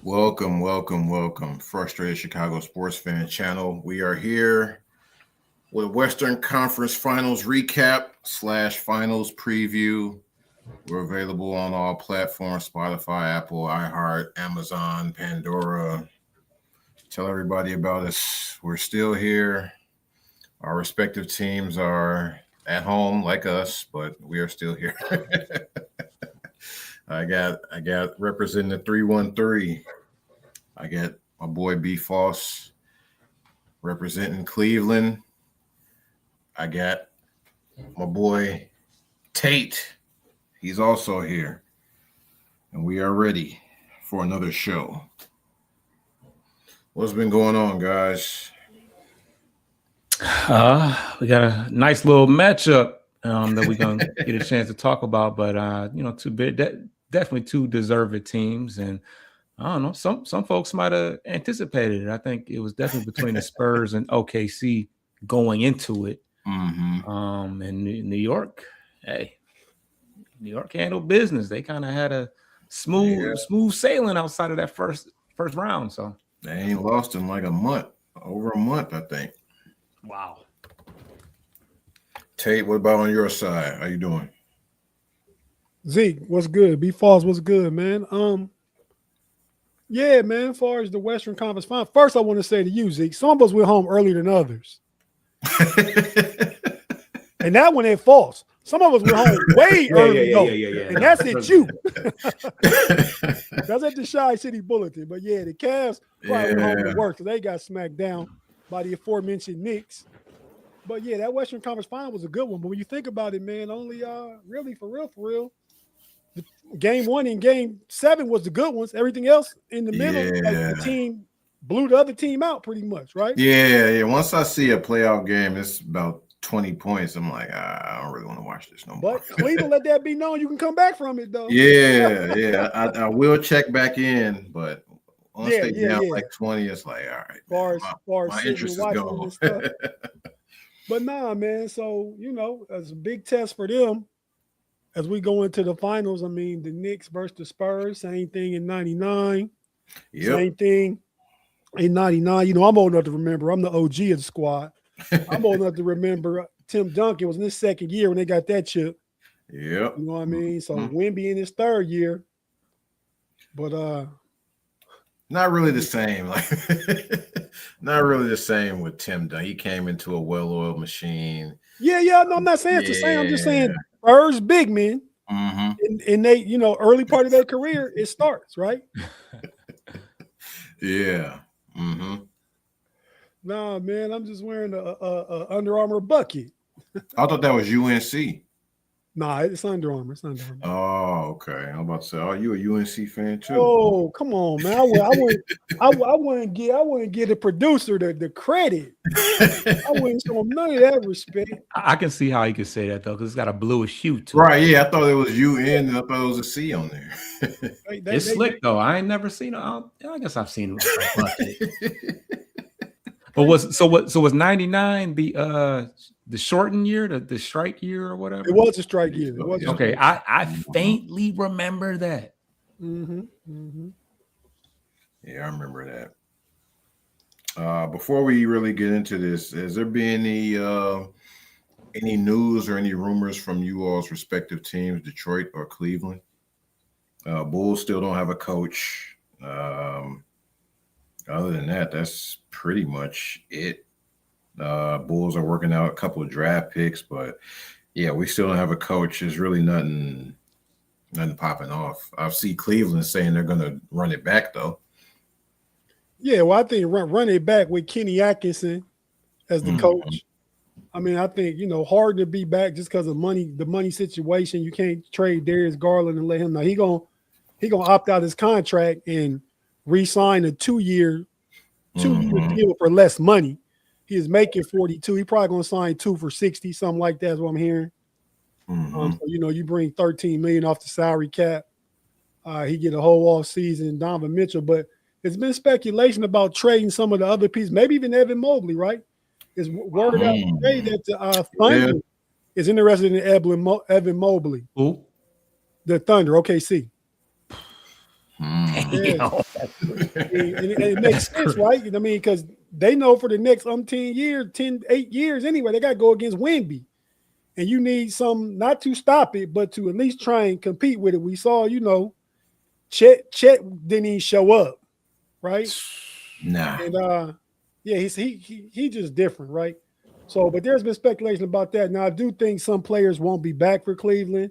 Welcome. Frustrated Chicago Sports Fan Channel. We are here with Western Conference Finals recap / finals preview. We're available on all platforms: Spotify, Apple, iHeart, Amazon, Pandora. Tell everybody about us. We're still here. Our respective teams are at home like us, but we are still here. I got representing the 313. I got my boy B Foss representing Cleveland. I got my boy Tate. He's also here. And we are ready for another show. What's been going on, guys? We got a nice little matchup that we're gonna get a chance to talk about, but definitely two deserving teams, and I don't know, some folks might have anticipated it. I think it was definitely between the Spurs and OKC going into it. Mm-hmm. And New York, New York handled business. They kind of had a smooth sailing outside of that first round. So they ain't lost in like over a month, I think. Wow. Tate, what about on your side? How you doing? Zeke, what's good? B Falls, what's good, man? Yeah, man, as far as the Western Conference Finals, first I want to say to you, Zeke, some of us went home earlier than others. And that one ain't false. Some of us went home way early, and that's at you. That's at the Shy City Bulletin. But yeah, the Cavs probably went home to work because they got smacked down by the aforementioned Knicks. But yeah, that Western Conference Final was a good one. But when you think about it, man, only really for real, Game 1 and Game 7 was the good ones. Everything else in the middle, like the team blew the other team out pretty much, right? Yeah. Once I see a playoff game, it's about 20 points. I'm like, I don't really want to watch this no more. But Cleveland let that be known. You can come back from it, though. Yeah. I will check back in, but once they down like 20, it's like, all right. Far my interest is gone. But nah, man. So, it's a big test for them as we go into the finals. I mean, the Knicks versus the Spurs, same thing in 99. Same thing in 99. I'm old enough to remember. I'm the OG of the squad. I'm old enough to remember Tim Duncan was in his second year when they got that chip. Yep. You know what I mean? So Wemby in his third year. But not really the same. Not really the same with Tim Duncan. He came into a well-oiled machine. Yeah. No, I'm not saying it's the same. I'm just saying Spurs big men. And they, early part of their career, it starts, right? Yeah. Nah, man, I'm just wearing a Under Armour bucket. I thought that was UNC. Nah, it's Under Armour. Oh, okay. I'm about to say, you a UNC fan too? Oh, come on, man. I wouldn't give the producer the credit. I wouldn't show him none of that respect. I can see how you could say that though, because it's got a bluish hue to right, it. Yeah, I thought it was UN and I thought it was a C on there. It's slick though. I ain't never seen it. I guess I've seen it. But was 99 the shortened year, the strike year or whatever? It was a strike year. Okay, I faintly remember that. Yeah, I remember that. Before we really get into this, has there been any news or any rumors from you all's respective teams, Detroit or Cleveland? Bulls still don't have a coach. Other than that, that's pretty much it. Bulls are working out a couple of draft picks, but yeah, we still don't have a coach. There's really nothing popping off. I see Cleveland saying they're going to run it back, though. Yeah, well, I think run it back with Kenny Atkinson as the coach. I mean, I think, hard to be back just because of the money situation. You can't trade Darius Garland and let him know. He gonna opt out his contract and re-sign a two-year deal for less money. He is making 42. He probably gonna sign 2 for 60, something like that is what I'm hearing. So, you bring $13 million off the salary cap. He get a whole off season, Donovan Mitchell. But it's been speculation about trading some of the other pieces, maybe even Evan Mobley, right? It's word out today that the Thunder is interested in Evan Mobley. Who? The Thunder, OKC. Damn. And it makes sense, right? I mean, because they know for the next 8 years anyway, they got to go against Wemby. And you need some, not to stop it, but to at least try and compete with it. We saw, Chet didn't even show up, right? Nah. And yeah, he just different, right? So, but there's been speculation about that. Now, I do think some players won't be back for Cleveland.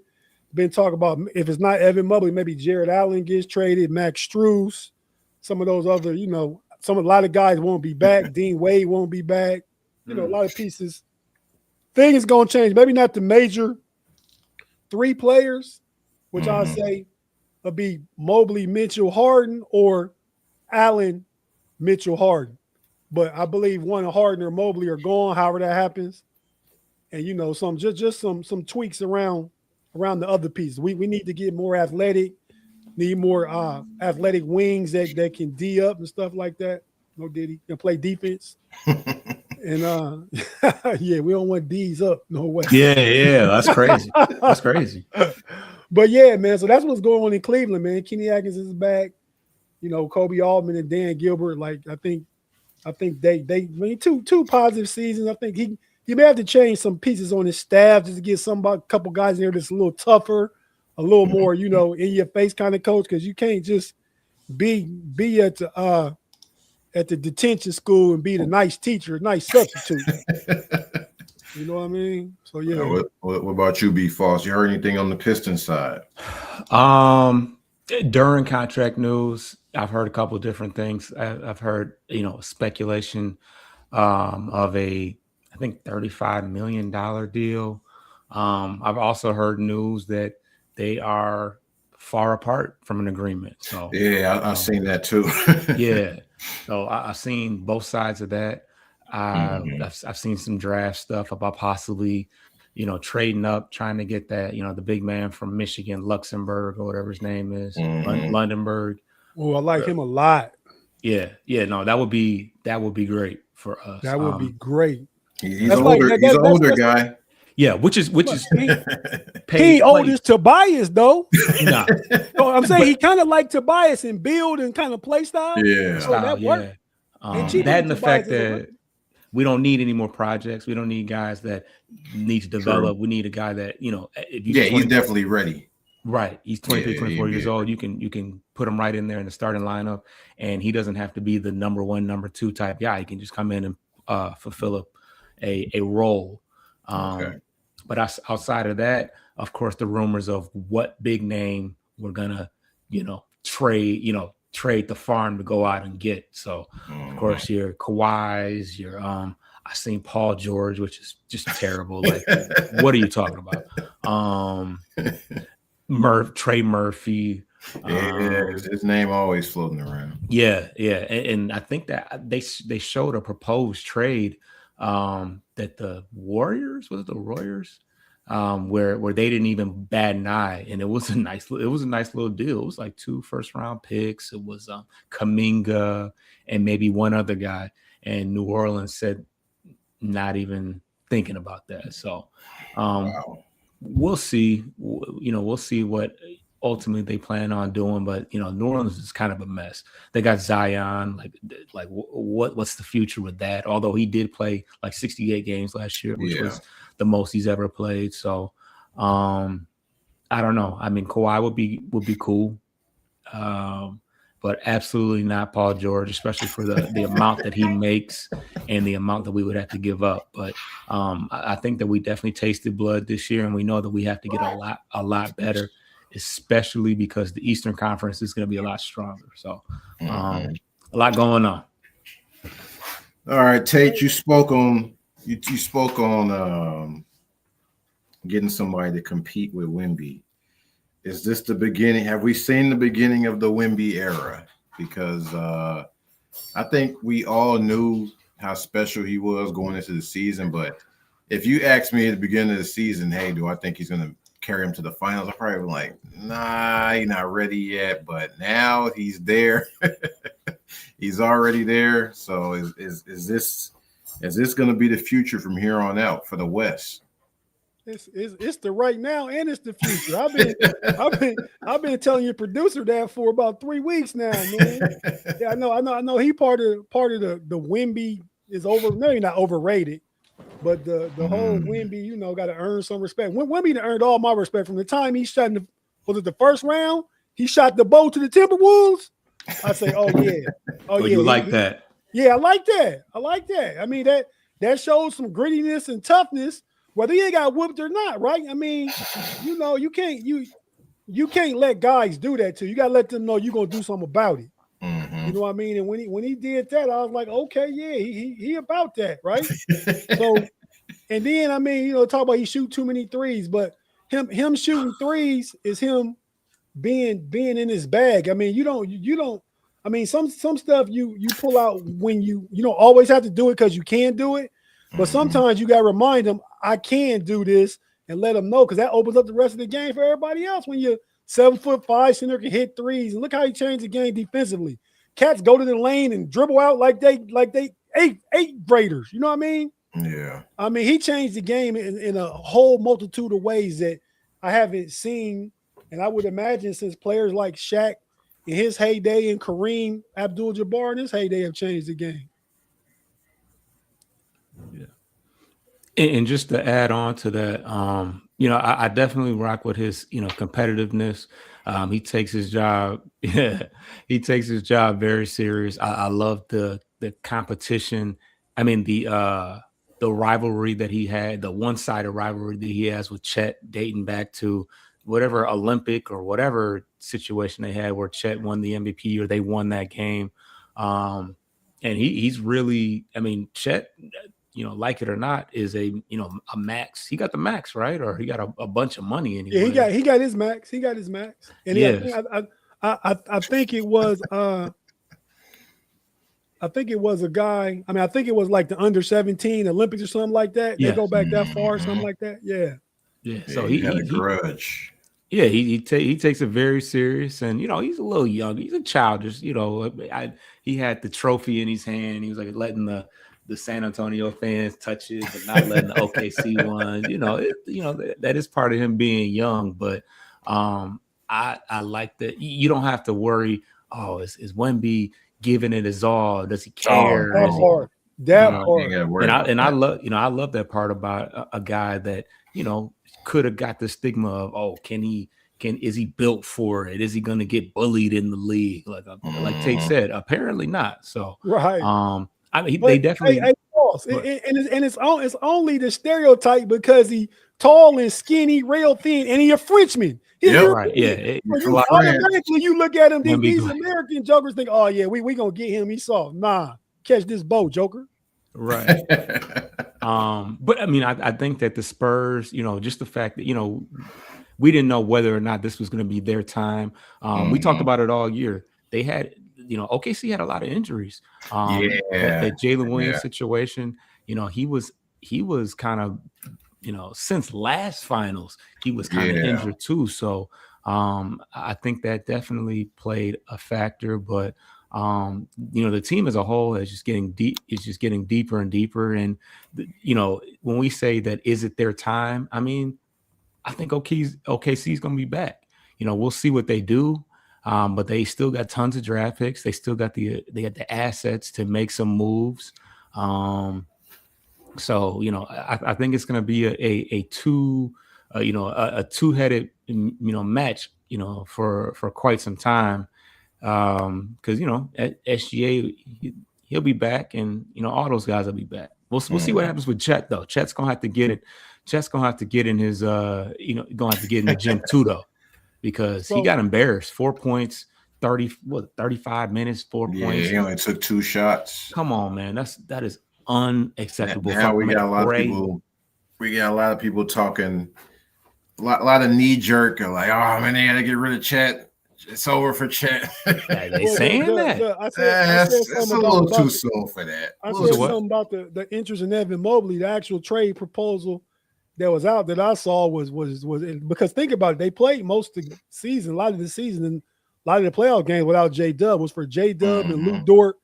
Been talking about if it's not Evan Mobley, maybe Jared Allen gets traded, Max Strus, some of those other, a lot of guys won't be back. Dean Wade won't be back. A lot of pieces. Thing is going to change. Maybe not the major 3 players, which I'll say will be Mobley, Mitchell, Harden, or Allen, Mitchell, Harden. But I believe one of Harden or Mobley are gone, however that happens. And some just some tweaks around the other pieces. We need to get more athletic, need more athletic wings that can D up and stuff like that. No Diddy can play defense. And yeah, we don't want D's up. No way. Yeah, that's crazy. That's crazy. But yeah, man. So that's what's going on in Cleveland, man. Kenny Atkins is back. Kobe Altman and Dan Gilbert. Like I think they two positive seasons. I think he may have to change some pieces on his staff just to get a couple guys in there that's a little tougher, a little more, in your face kind of coach, because you can't just be at the detention school and be the nice teacher, nice substitute. You know what I mean? So yeah. What about you, B. Foss? You heard anything on the Pistons side? During contract news, I've heard a couple of different things. I've heard, speculation of I think $35 million deal. I've also heard news that they are far apart from an agreement. So yeah, I've seen that too. Yeah. So I've seen both sides of that. I've seen some draft stuff about possibly, trading up, trying to get that, the big man from Michigan, Luxembourg or whatever his name is, Lundenberg. Oh, I like him a lot. Yeah. No, that would be great for us. That would be great. He's an older guy. Yeah, which is he old as Tobias though. Nah. So I'm saying he kind of like Tobias and build and kind of play style. Yeah, so that worked. That and the fact that we don't need any more projects. We don't need guys that need to develop. True. We need a guy that he's definitely ready. Right, he's 23, 24 years old. You can put him right in there in the starting lineup, and he doesn't have to be the number 1, number 2 type guy. He can just come in and fulfill a role. But outside of that, of course, the rumors of what big name we're gonna, trade the farm to go out and get. So, of course, your Kawhis, your I seen Paul George, which is just terrible. Like, what are you talking about? Trey Murphy. His name always floating around. Yeah, and I think that they showed a proposed trade. That the Warriors where they didn't even bat an eye, and it was a nice little deal. It was like 2 first-round picks. It was Kuminga and maybe one other guy, and New Orleans said not even thinking about that. So we'll see. We'll see what ultimately they plan on doing, but New Orleans is kind of a mess. They got Zion, like what's the future with that? Although he did play like 68 games last year, which was the most he's ever played. So I don't know. I mean, Kawhi would be cool, but absolutely not Paul George, especially for the amount that he makes and the amount that we would have to give up. But I think that we definitely tasted blood this year, and we know that we have to get a lot better, especially because the Eastern Conference is going to be a lot stronger. So a lot going on. All right, Tate, you spoke on getting somebody to compete with Wemby. Is this the beginning? Have we seen the beginning of the Wemby era? Because I think we all knew how special he was going into the season. But if you asked me at the beginning of the season, hey, do I think he's going to carry him to the finals? I'm probably like, nah, he's not ready yet. But now he's there. He's already there. So is this going to be the future from here on out for the West? It's the right now and it's the future. I've been telling your producer that for about 3 weeks now, man. Yeah, I know. He part of the Wemby is maybe not overrated, but the whole Wemby, got to earn some respect. Wemby earned all my respect from the time he shot was it the first round? He shot the bow to the Timberwolves. I say, oh yeah, you like that? Yeah, I like that. I mean that shows some grittiness and toughness. Whether he got whooped or not, right? I mean, you can't let guys do that to you. You gotta let them know you're gonna do something about it. Mm-hmm. You know what I mean? And when he did that, I was like, okay, yeah, he about that, right? So, and then I mean, talk about he shoot too many threes, but him shooting threes is him being in his bag. I mean, you don't. I mean, some stuff you pull out when you don't always have to do it because you can do it. But sometimes you got to remind them, I can do this, and let them know, because that opens up the rest of the game for everybody else. When you're 7'5" center can hit threes, and look how he changed the game defensively. Cats go to the lane and dribble out like they eighth graders. You know what I mean? Yeah. I mean, he changed the game in a whole multitude of ways that I haven't seen, and I would imagine since players like Shaq in his heyday and Kareem Abdul-Jabbar in his heyday have changed the game. Yeah. And just to add on to that, I definitely rock with his, competitiveness. He takes his job. He takes his job very serious. I love the competition. I mean, the rivalry that he had, the one-sided rivalry that he has with Chet, dating back to whatever Olympic or whatever situation they had where Chet won the MVP or they won that game. And he's really, I mean, Chet, like it or not, is a max. He got the max, right? Or he got a bunch of money anyway. Yeah, he got his max. He got his max. And yes. I think it was a guy. I mean, I think it was like the under 17 Olympics or something like that. Yes. They go back that far, something like that. Yeah. Yeah. So he had a grudge. Yeah, he takes it very serious, and he's a little young. He's a childish. He had the trophy in his hand. He was like letting the San Antonio fans touch it, but not letting the OKC ones. That is part of him being young. But I like that. You don't have to worry. Oh, is Wemby giving it his all? Does he care? That part. And I love that part about a guy that could have got the stigma of, is he built for it? Is he going to get bullied in the league? Like Tate said, apparently not. So right. I mean, they definitely. It's only the stereotype because he tall and skinny, real thin, and he a Frenchman. Right. Yeah. Automatically, you look at him. These American jokers think, oh yeah, we gonna get him. He's soft. Nah, catch this boat, Joker. Right. But I mean, I think that the Spurs, just the fact that we didn't know whether or not this was going to be their time. We talked about it all year. They had. OKC had a lot of injuries. That Jalen Williams situation, he was kind of, since last finals, he was kind of injured too. So I think that definitely played a factor. But the team as a whole is just getting deep. It's just getting deeper and deeper. And when we say that, is it their time? I mean, I think OKC is going to be back. We'll see what they do. But they still got tons of draft picks. They still got the assets to make some moves. So I think it's going to be a two-headed match for quite some time. Because at SGA he'll be back, and all those guys will be back. We'll see what happens with Chet though. Chet's gonna have to get it. Chet's gonna have to get in his gonna have to get in the gym too though. Because he got embarrassed. 4 points, 35 minutes, 4 points. Yeah, he only took 2 shots. Come on, man. That is unacceptable. Now we got a lot of people. We got a lot of people talking. A lot of knee jerk. Like, oh man, they got to get rid of Chet. It's over for Chet. They saying that. I said it's a little too soon for that. I said something about the interest in Evan Mobley. The actual trade proposal that was out that I saw was because think about it, they played most of the season, a lot of the season, and a lot of the playoff games without J-Dub was for J-Dub and Lou Dort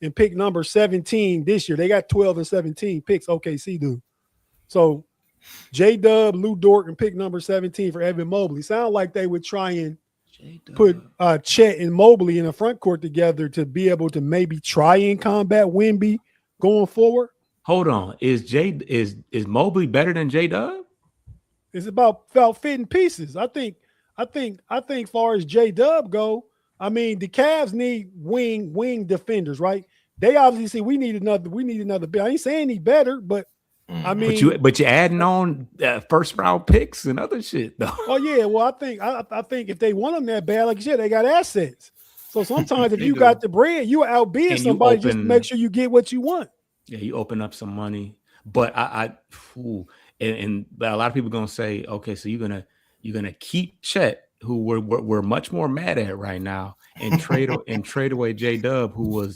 and pick number 17 this year. They got 12 and 17 picks. OKC do. So J-Dub, Lou Dort, and pick number 17 for Evan Mobley. Sound like they would try and put Chet and Mobley in a front court together to be able to maybe try and combat Wemby going forward. Hold on. Is Mobley better than J-Dub? It's about fitting pieces. I think far as J-Dub go, I mean, the Cavs need wing defenders, right? They obviously see we need another bit. I ain't saying he better, but I mean, but you're adding on first round picks and other shit though. Oh yeah, well I think if they want them that bad, like you said, they got assets. So sometimes if you got the bread, you outbid somebody just to make sure you get what you want. Yeah, you open up some money, but and a lot of people are gonna say, okay, so you're gonna keep Chet, who we're much more mad at right now, and trade away J-Dub, who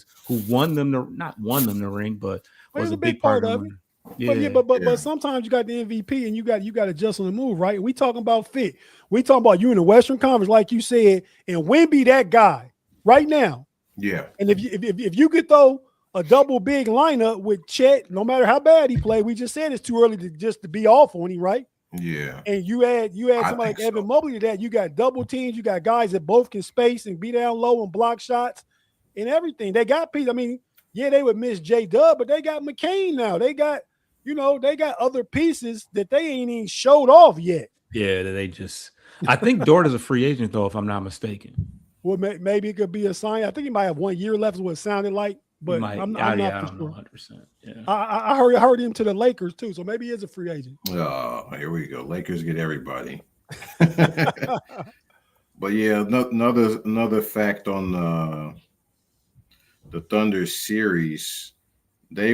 won them not won them the ring, but was a big part of it. Yeah. But sometimes you got the MVP and you got to adjust on the move, right? We talking about fit. We talking about you in the Western Conference, like you said, and Wemby that guy right now. Yeah. And if you could throw a double big lineup with Chet, no matter how bad he played, we just said it's too early to be off on him, right? Yeah. And you add somebody like Evan Mobley to that. You got double teams. You got guys that both can space and be down low and block shots and everything. They got people. I mean, yeah, they would miss J-Dub, but they got McCain now. They got other pieces that they ain't even showed off yet. Yeah, I think Dort is a free agent, though, if I'm not mistaken. Well, maybe it could be a sign. I think he might have 1 year left, is what it sounded like, but I'm not for sure. 100%. Yeah. I heard him to the Lakers, too, so maybe he is a free agent. Oh, here we go. Lakers get everybody. But, yeah, another fact on the Thunder series, they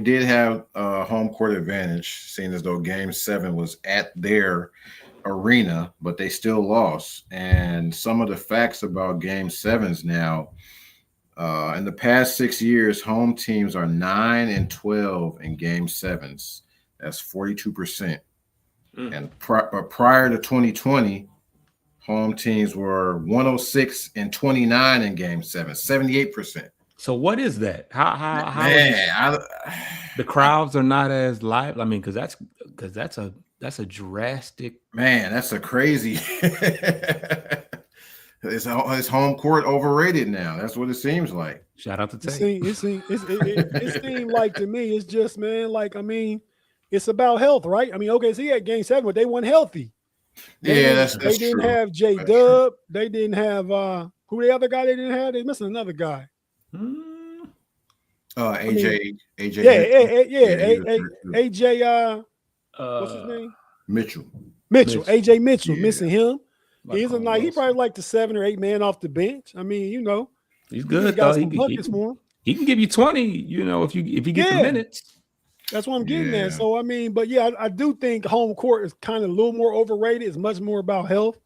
did have a home court advantage, seeing as though Game 7 was at their arena, but they still lost. And some of the facts about Game 7s now, in the past 6 years, home teams are 9-12 in Game 7s. That's 42%. And prior to 2020, home teams were 106-29 in Game 7, 78%. So what is that? How the crowds are not as live? I mean, because that's a drastic. Man, that's a crazy. Is home court overrated now? That's what it seems like. Shout out to Tate. It seemed like to me, it's just, man, like, I mean, it's about health, right? I mean, okay, so he had Game 7, but they weren't healthy. They didn't have J-Dub. They didn't have who the other guy they didn't have? They missing another guy. AJ. AJ. What's his name? Mitchell. AJ Mitchell, Yeah. Missing him. He's a nice. He probably like the 7 or 8 man off the bench. I mean, he's good. He can give you 20. If you get the minutes. That's what I'm getting at. So I mean, but yeah, I do think home court is kind of a little more overrated. It's much more about health.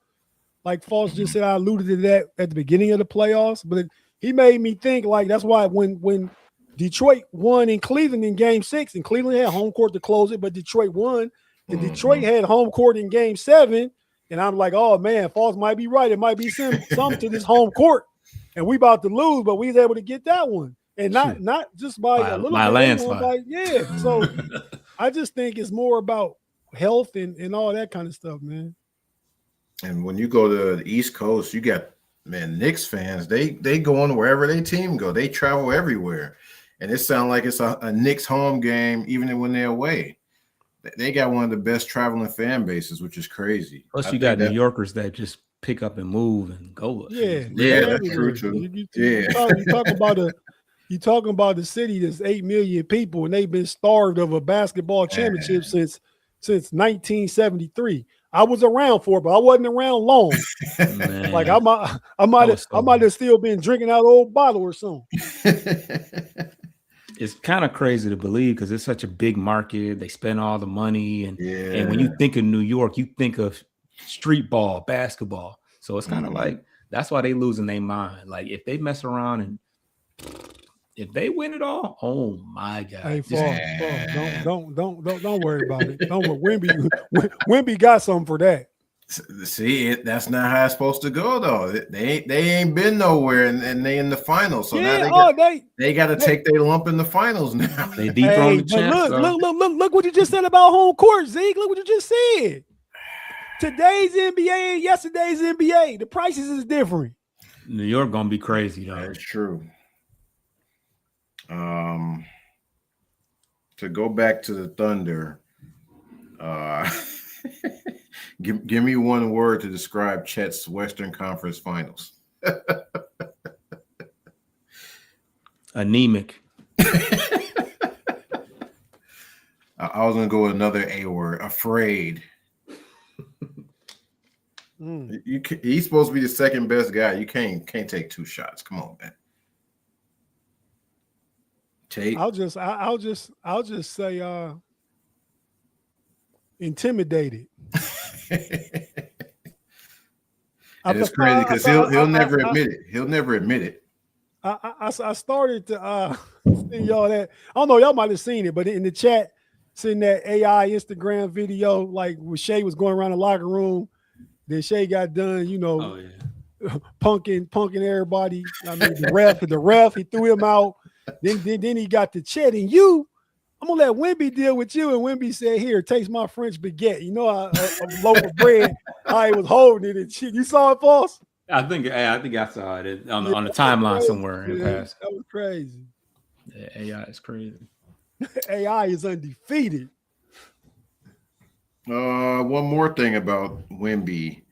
Like Foss just said, I alluded to that at the beginning of the playoffs, but he made me think like that's why when Detroit won in Cleveland in Game 6, and Cleveland had home court to close it, but Detroit won, and Detroit had home court in Game 7, and I'm like, oh man, Foss might be right. It might be some to this home court, and we about to lose, but we was able to get that one, and not just by a little bit, landslide. So I just think it's more about health and all that kind of stuff, man. And when you go to the East Coast, you got Knicks fans. They go on wherever their team go. They travel everywhere, and it sounds like it's a Knicks home game, even when they're away. They got one of the best traveling fan bases, which is crazy. Plus, you got New Yorkers that just pick up and move and go. Yeah, that's true too. You talking about the city that's 8 million people, and they've been starved of a basketball championship since 1973. I was around for it, but I wasn't around long. Like I might have still been drinking out of an old bottle or something. It's kind of crazy to believe because it's such a big market. They spend all the money, and when you think of New York, you think of street ball, basketball. So it's kind of like that's why they losing their mind. Like if they mess around and if they win it all, oh my God! Hey, don't worry about it. Don't worry. Wemby got something for that. See, that's not how it's supposed to go, though. They ain't been nowhere, and they in the finals. So Yeah, now they got to take their lump in the finals now. They deeper on the champs. Look what you just said about home court, Zeke. Look what you just said. Today's NBA and yesterday's NBA. The prices is different. New York gonna be crazy, though. That's true. To go back to the Thunder, give me one word to describe Chet's Western Conference Finals. Anemic. I was gonna go with another A word. Afraid. He's supposed to be the second best guy. You can't take two shots. Come on, man. Tate. I'll just say intimidated. It's crazy because he'll never admit it. He'll never admit it. I started to see y'all that. I don't know, y'all might have seen it, but in the chat, seeing that AI Instagram video, like when Shea was going around the locker room, then Shea got done, punking everybody. I mean, the ref, he threw him out. Then he got to Chet, and I'm gonna let Wemby deal with you. And Wemby said, "Here, taste my French baguette." A loaf of bread. How he was holding it and shit. You saw it, False? I think I saw it on the timeline crazy, somewhere in the past. That was crazy. Yeah, AI is crazy. AI is undefeated. One more thing about Wemby.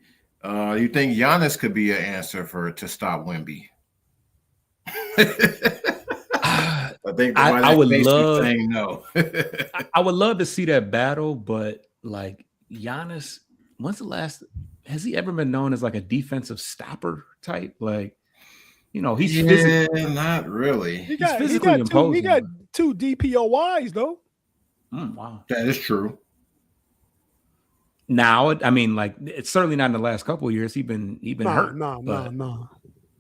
You think Giannis could be an answer to stop Wemby? I think I would love saying no. I would love to see that battle, but like Giannis, has he ever been known as like a defensive stopper type? Like, he's physically, not really. He's physically imposing. He got 2 DPOYs though. Wow, that is true. Now, I mean, like it's certainly not in the last couple of years. He been hurt. No.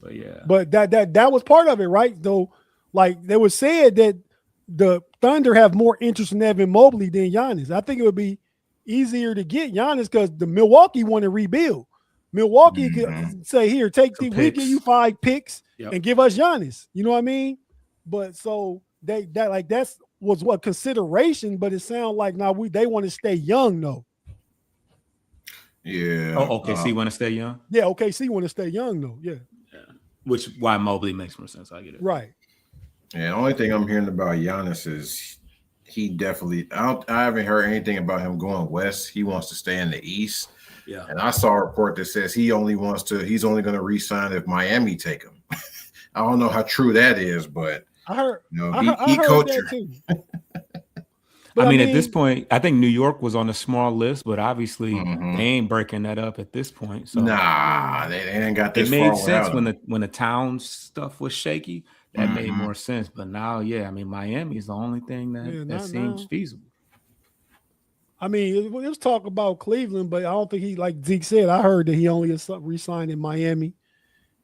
But yeah. But that was part of it, right? Though, like they was said that the Thunder have more interest in Evan Mobley than Giannis. I think it would be easier to get Giannis because the Milwaukee want to rebuild. Milwaukee could say, "Here, take we give you 5 picks and give us Giannis." You know what I mean? But so that was what consideration. But it sounds like now they want to stay young though. Yeah. Oh, OKC want to stay young? Yeah, OKC want to stay young though. Yeah. Which why Mobley makes more sense. I get it. Right. Yeah, the only thing I'm hearing about Giannis is he definitely I haven't heard anything about him going west. He wants to stay in the East. Yeah. And I saw a report that says he's only going to re-sign if Miami take him. I don't know how true that is, but I heard he coached that too. I mean, at this point, I think New York was on a small list, but obviously they ain't breaking that up at this point. So nah, they ain't got this. It made sense when the town stuff was shaky. That made more sense. But now, I mean, Miami is the only thing that seems feasible. I mean, it was talk about Cleveland, but I don't think he, like Zeke said, I heard that he only re-signed in Miami.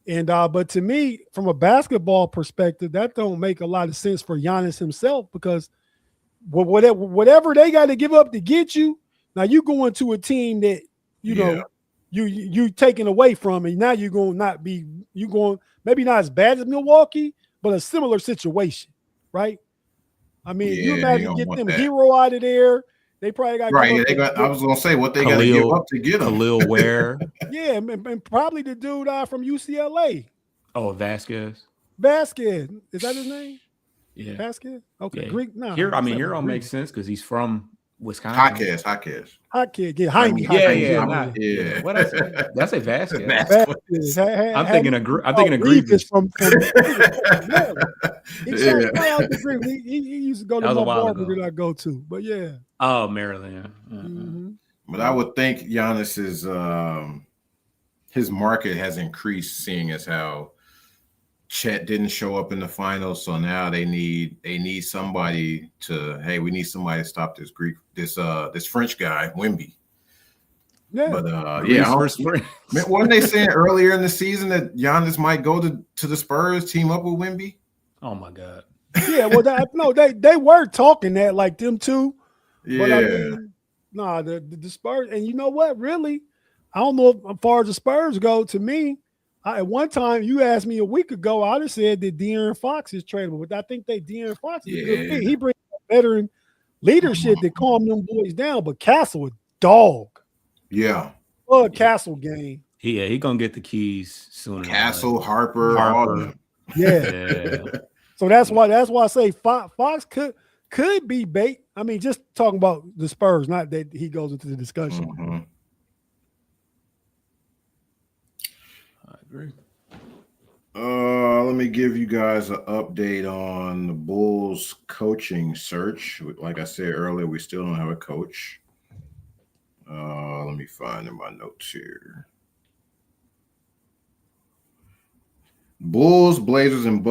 And but to me, from a basketball perspective, that don't make a lot of sense for Giannis himself because whatever they got to give up to get you, now you going to a team that you taken away from, and now you're going maybe not as bad as Milwaukee, but a similar situation, right? I mean, you imagine get them Hero out of there. They probably got I was gonna say what they got to give up to get him. Khalil Ware. Yeah, and probably the dude from UCLA. Oh, Vasquez. Is that his name? Yeah. Vasquez? Okay. Yeah. Greek. No. Hero makes sense because he's from Wisconsin. Hot kid. Yeah, Jaime. Yeah. What I say? Did I say Vasquez? Vasquez. I'm thinking of Grievous. From he used to go to my barber that I go to, but yeah. Oh, Maryland. Yeah. But I would think Giannis his market has increased, seeing as how Chet didn't show up in the finals, so now they need somebody we need somebody to stop this this French guy, Wemby. Yeah. But wasn't they saying earlier in the season that Giannis might go to the Spurs, team up with Wemby? Oh my God. Yeah, well, they were talking that like them two. Yeah. But I mean, the Spurs, and you know what? Really, I don't know if, as far as the Spurs go, to me, at one time you asked me a week ago, I'd have said that De'Aaron Fox is tradable, but I think that De'Aaron Fox is a good fit. He brings veteran leadership that calm them boys down, but Castle a dog. Yeah. Castle game. He gonna get the keys soon. Castle, Harper. All of them. Yeah. So that's why I say Fox could be bait. I mean, just talking about the Spurs, not that he goes into the discussion. Mm-hmm. I agree. Let me give you guys an update on the Bulls coaching search. Like I said earlier, we still don't have a coach. Let me find in my notes here. Bulls, Blazers, and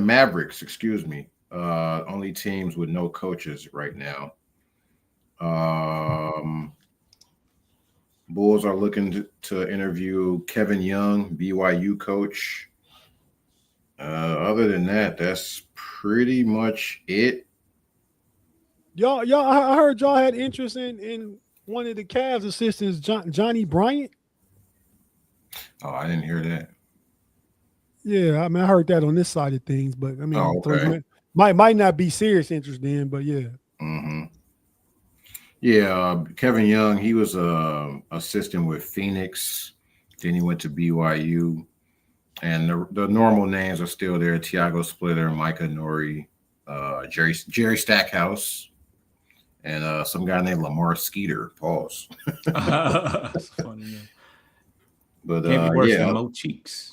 Mavericks. Excuse me. Only teams with no coaches right now. Bulls are looking to interview Kevin Young, BYU coach. Other than that, that's pretty much it. Y'all, I heard y'all had interest in one of the Cavs assistants, Johnny Bryant. Oh, I didn't hear that. Yeah, I mean, I heard that on this side of things, but I mean, okay. might not be serious interest in, but yeah. Mm-hmm. Yeah, Kevin Young, he was assistant with Phoenix. Then he went to BYU. And the normal names are still there: Tiago Splitter, Micah Nori, Jerry Stackhouse, and some guy named Lamar Skeeter. Pause. That's funny, man. But can't be worse than Mo Cheeks.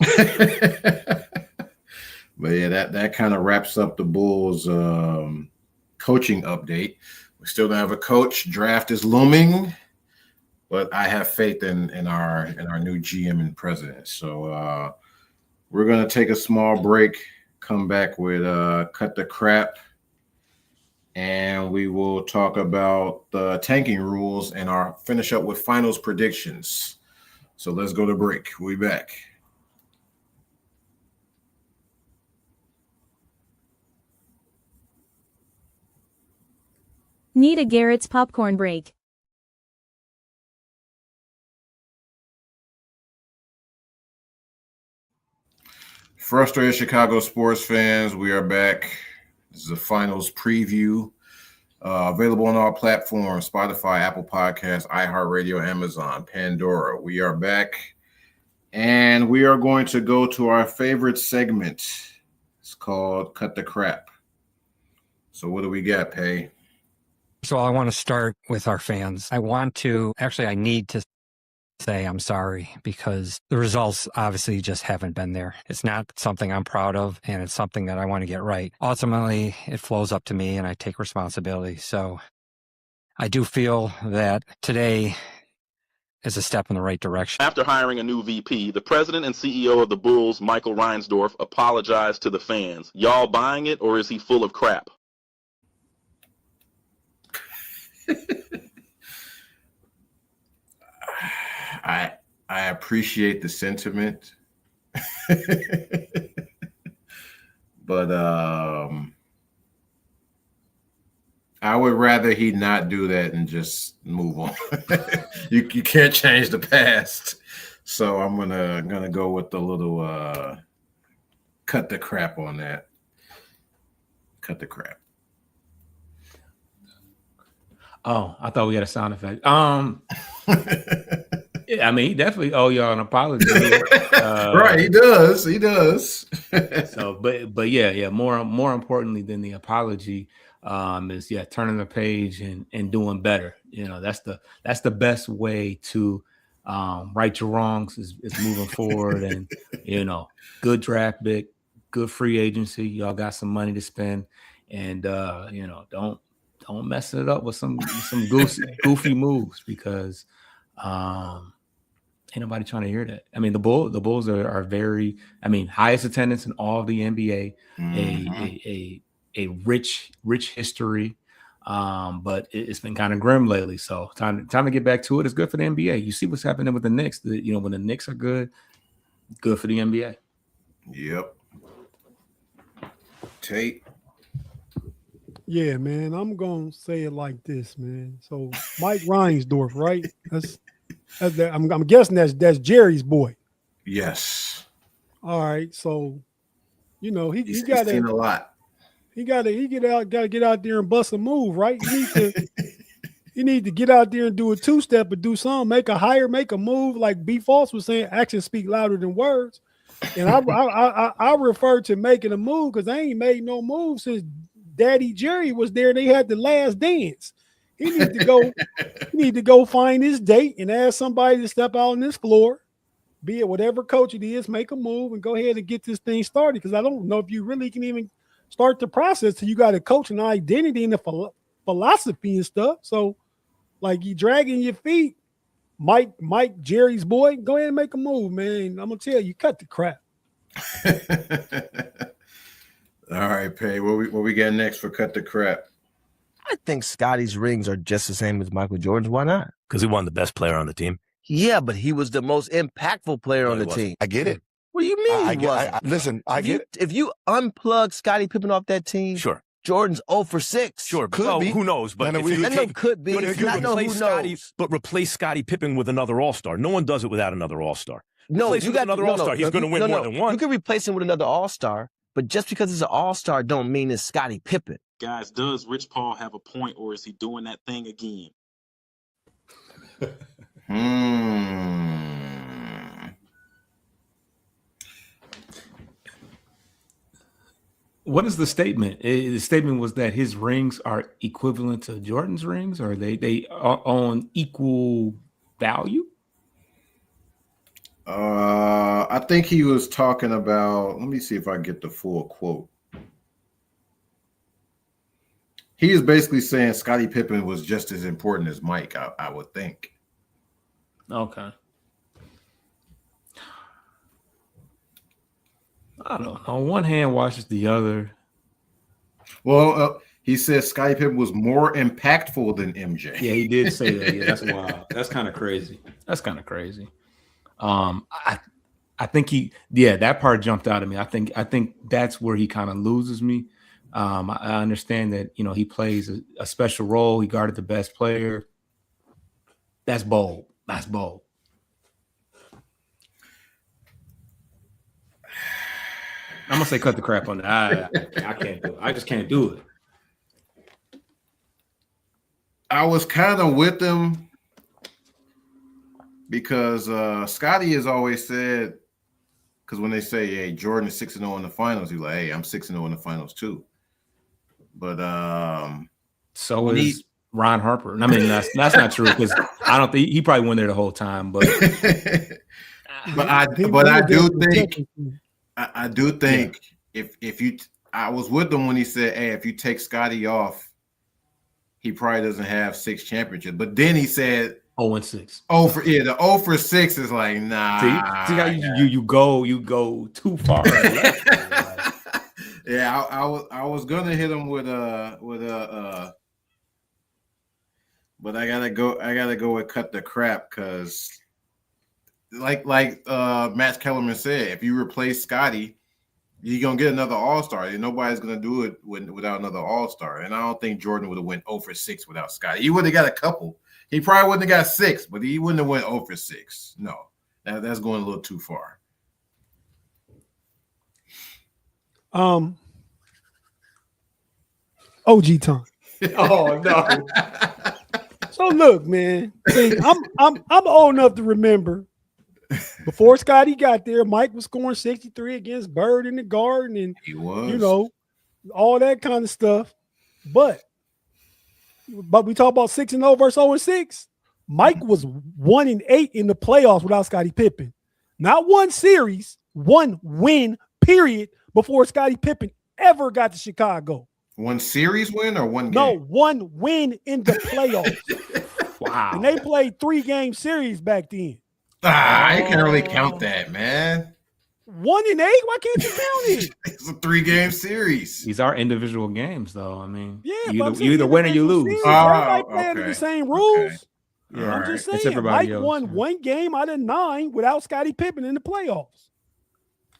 But yeah, that kind of wraps up the Bulls coaching update. We still don't have a coach. Draft is looming, but I have faith in our new GM and president. So we're gonna take a small break, come back with Cut the Crap, and we will talk about the tanking rules and finish up with finals predictions. So let's go to break. We'll be back. Need a Garrett's popcorn break. Frustrated Chicago sports fans, we are back. This is a finals preview. Available on all platforms: Spotify, Apple Podcasts, iHeartRadio, Amazon, Pandora. We are back, and we are going to go to our favorite segment. It's called Cut the Crap. So what do we got, Pay? So I want to start with our fans. I need to say I'm sorry, because the results obviously just haven't been there. It's not something I'm proud of, and it's something that I want to get right. Ultimately, it flows up to me, and I take responsibility. So I do feel that today is a step in the right direction. After hiring a new VP, the president and CEO of the Bulls, Michael Reinsdorf, apologized to the fans. Y'all buying it, or is he full of crap? I appreciate the sentiment, but I would rather he not do that and just move on. You can't change the past, so I'm gonna go with the little cut the crap on that. Cut the crap. Oh, I thought we had a sound effect. Yeah, I mean, he definitely owe y'all an apology. Right, he does. So, but yeah. More importantly than the apology, is turning the page and doing better. You know, that's the best way to right your wrongs is moving forward, and good draft pick, good free agency. Y'all got some money to spend, and don't mess it up with some goofy moves, because ain't nobody trying to hear that. I mean, the Bulls are very, highest attendance in all of the NBA, a rich history, but it's been kind of grim lately. So time to get back to it. It's good for the NBA. You see what's happening with the Knicks. When the Knicks are good for the NBA. Yep. Tate. Yeah, man, I'm gonna say it like this, man. So Mike Reinsdorf, right? I'm guessing that's Jerry's boy. Yes. All right, so he He's got seen to a lot. got to get out there and bust a move, right? You need to get out there and do a two-step or do something, make a hire, make a move. Like B. Falls was saying, actions speak louder than words. And I refer to making a move because I ain't made no move since Daddy Jerry was there. They had the last dance. He need to go find his date and ask somebody to step out on this floor, be it whatever coach it is, make a move and go ahead and get this thing started. Because I don't know if you really can even start the process till you got a coach and identity and the philosophy and stuff. So, like, you dragging your feet, Mike, Jerry's boy, go ahead and make a move, man. I'm gonna tell you, cut the crap. All right, Pay. What we got next for cut the crap? I think Scotty's rings are just the same as Michael Jordan's. Why not? Because he won the best player on the team. Yeah, but he was the most impactful player on the team. I get it. What do you mean he wasn't? Listen, I get it. If you unplug Scottie Pippen off that team, Sure. Jordan's 0 for 6. Sure. Could be. Who knows? But No, if you we- take- could be. But if It's you not no replace who Scottie, knows. but replace Scottie Pippen with another All-Star. No one does it without another All-Star. No, Replace you him got with another All-Star. He's going to win more than one. You can replace him with another All-Star, but just because it's an All-Star don't mean it's Scottie Pippen. Guys, does Rich Paul have a point, or is he doing that thing again? What is the statement? The statement was that his rings are equivalent to Jordan's rings, or they are on equal value? I think he was talking about. Let me see if I get the full quote. He is basically saying Scottie Pippen was just as important as Mike. I would think. Okay. I don't know. On one hand washes the other. Well, he says Scottie Pippen was more impactful than MJ. Yeah, he did say that. Yeah, that's wild. That's kind of crazy. That's kind of crazy. I think that part jumped out at me. I think that's where he kind of loses me. I understand that, he plays a special role. He guarded the best player. That's bold. That's bold. I'm gonna say cut the crap on that. I can't do it. I just can't do it. I was kind of with him because Scottie has always said, because when they say, hey, Jordan is 6-0 in the finals, he's like, hey, I'm 6-0 in the finals too. But so is Ron Harper. I mean, that's not true because I don't think he probably went there the whole time. But I do think if you, I was with him when he said, hey, if you take Scottie off, he probably doesn't have 6 championships. But then he said 0-6. The 0 for 6 is like, nah. See how you go too far. Yeah, I was gonna hit him with but I gotta go and cut the crap because like Matt Kellerman said, if you replace Scottie, you're gonna get another All-Star. Nobody's gonna do it without another All-Star. And I don't think Jordan would have went 0 for 6 without Scottie. He would have got a couple. He probably wouldn't have got 6, but he wouldn't have went 0 for 6. No, that's going a little too far. OG time. Oh no. So look, man. See, I'm old enough to remember before Scottie got there, Mike was scoring 63 against Bird in the Garden, and He was, all that kind of stuff. But we talk about 6-0 versus 0-6. Mike was 1-8 in the playoffs without Scottie Pippen. Not one series, one win, period, before Scottie Pippen ever got to Chicago. One series win or one game? No, one win in the playoffs. Wow. And they played 3-game series back then. I can't really count that, man. 1-8? Why can't you count it? It's a 3-game series. These are individual games, though. I mean, Yeah, you either win or you lose. Series, everybody play under the same rules. Okay. Yeah, I'm just It's saying, everybody Mike else, won yeah. 1 game out of 9 without Scottie Pippen in the playoffs.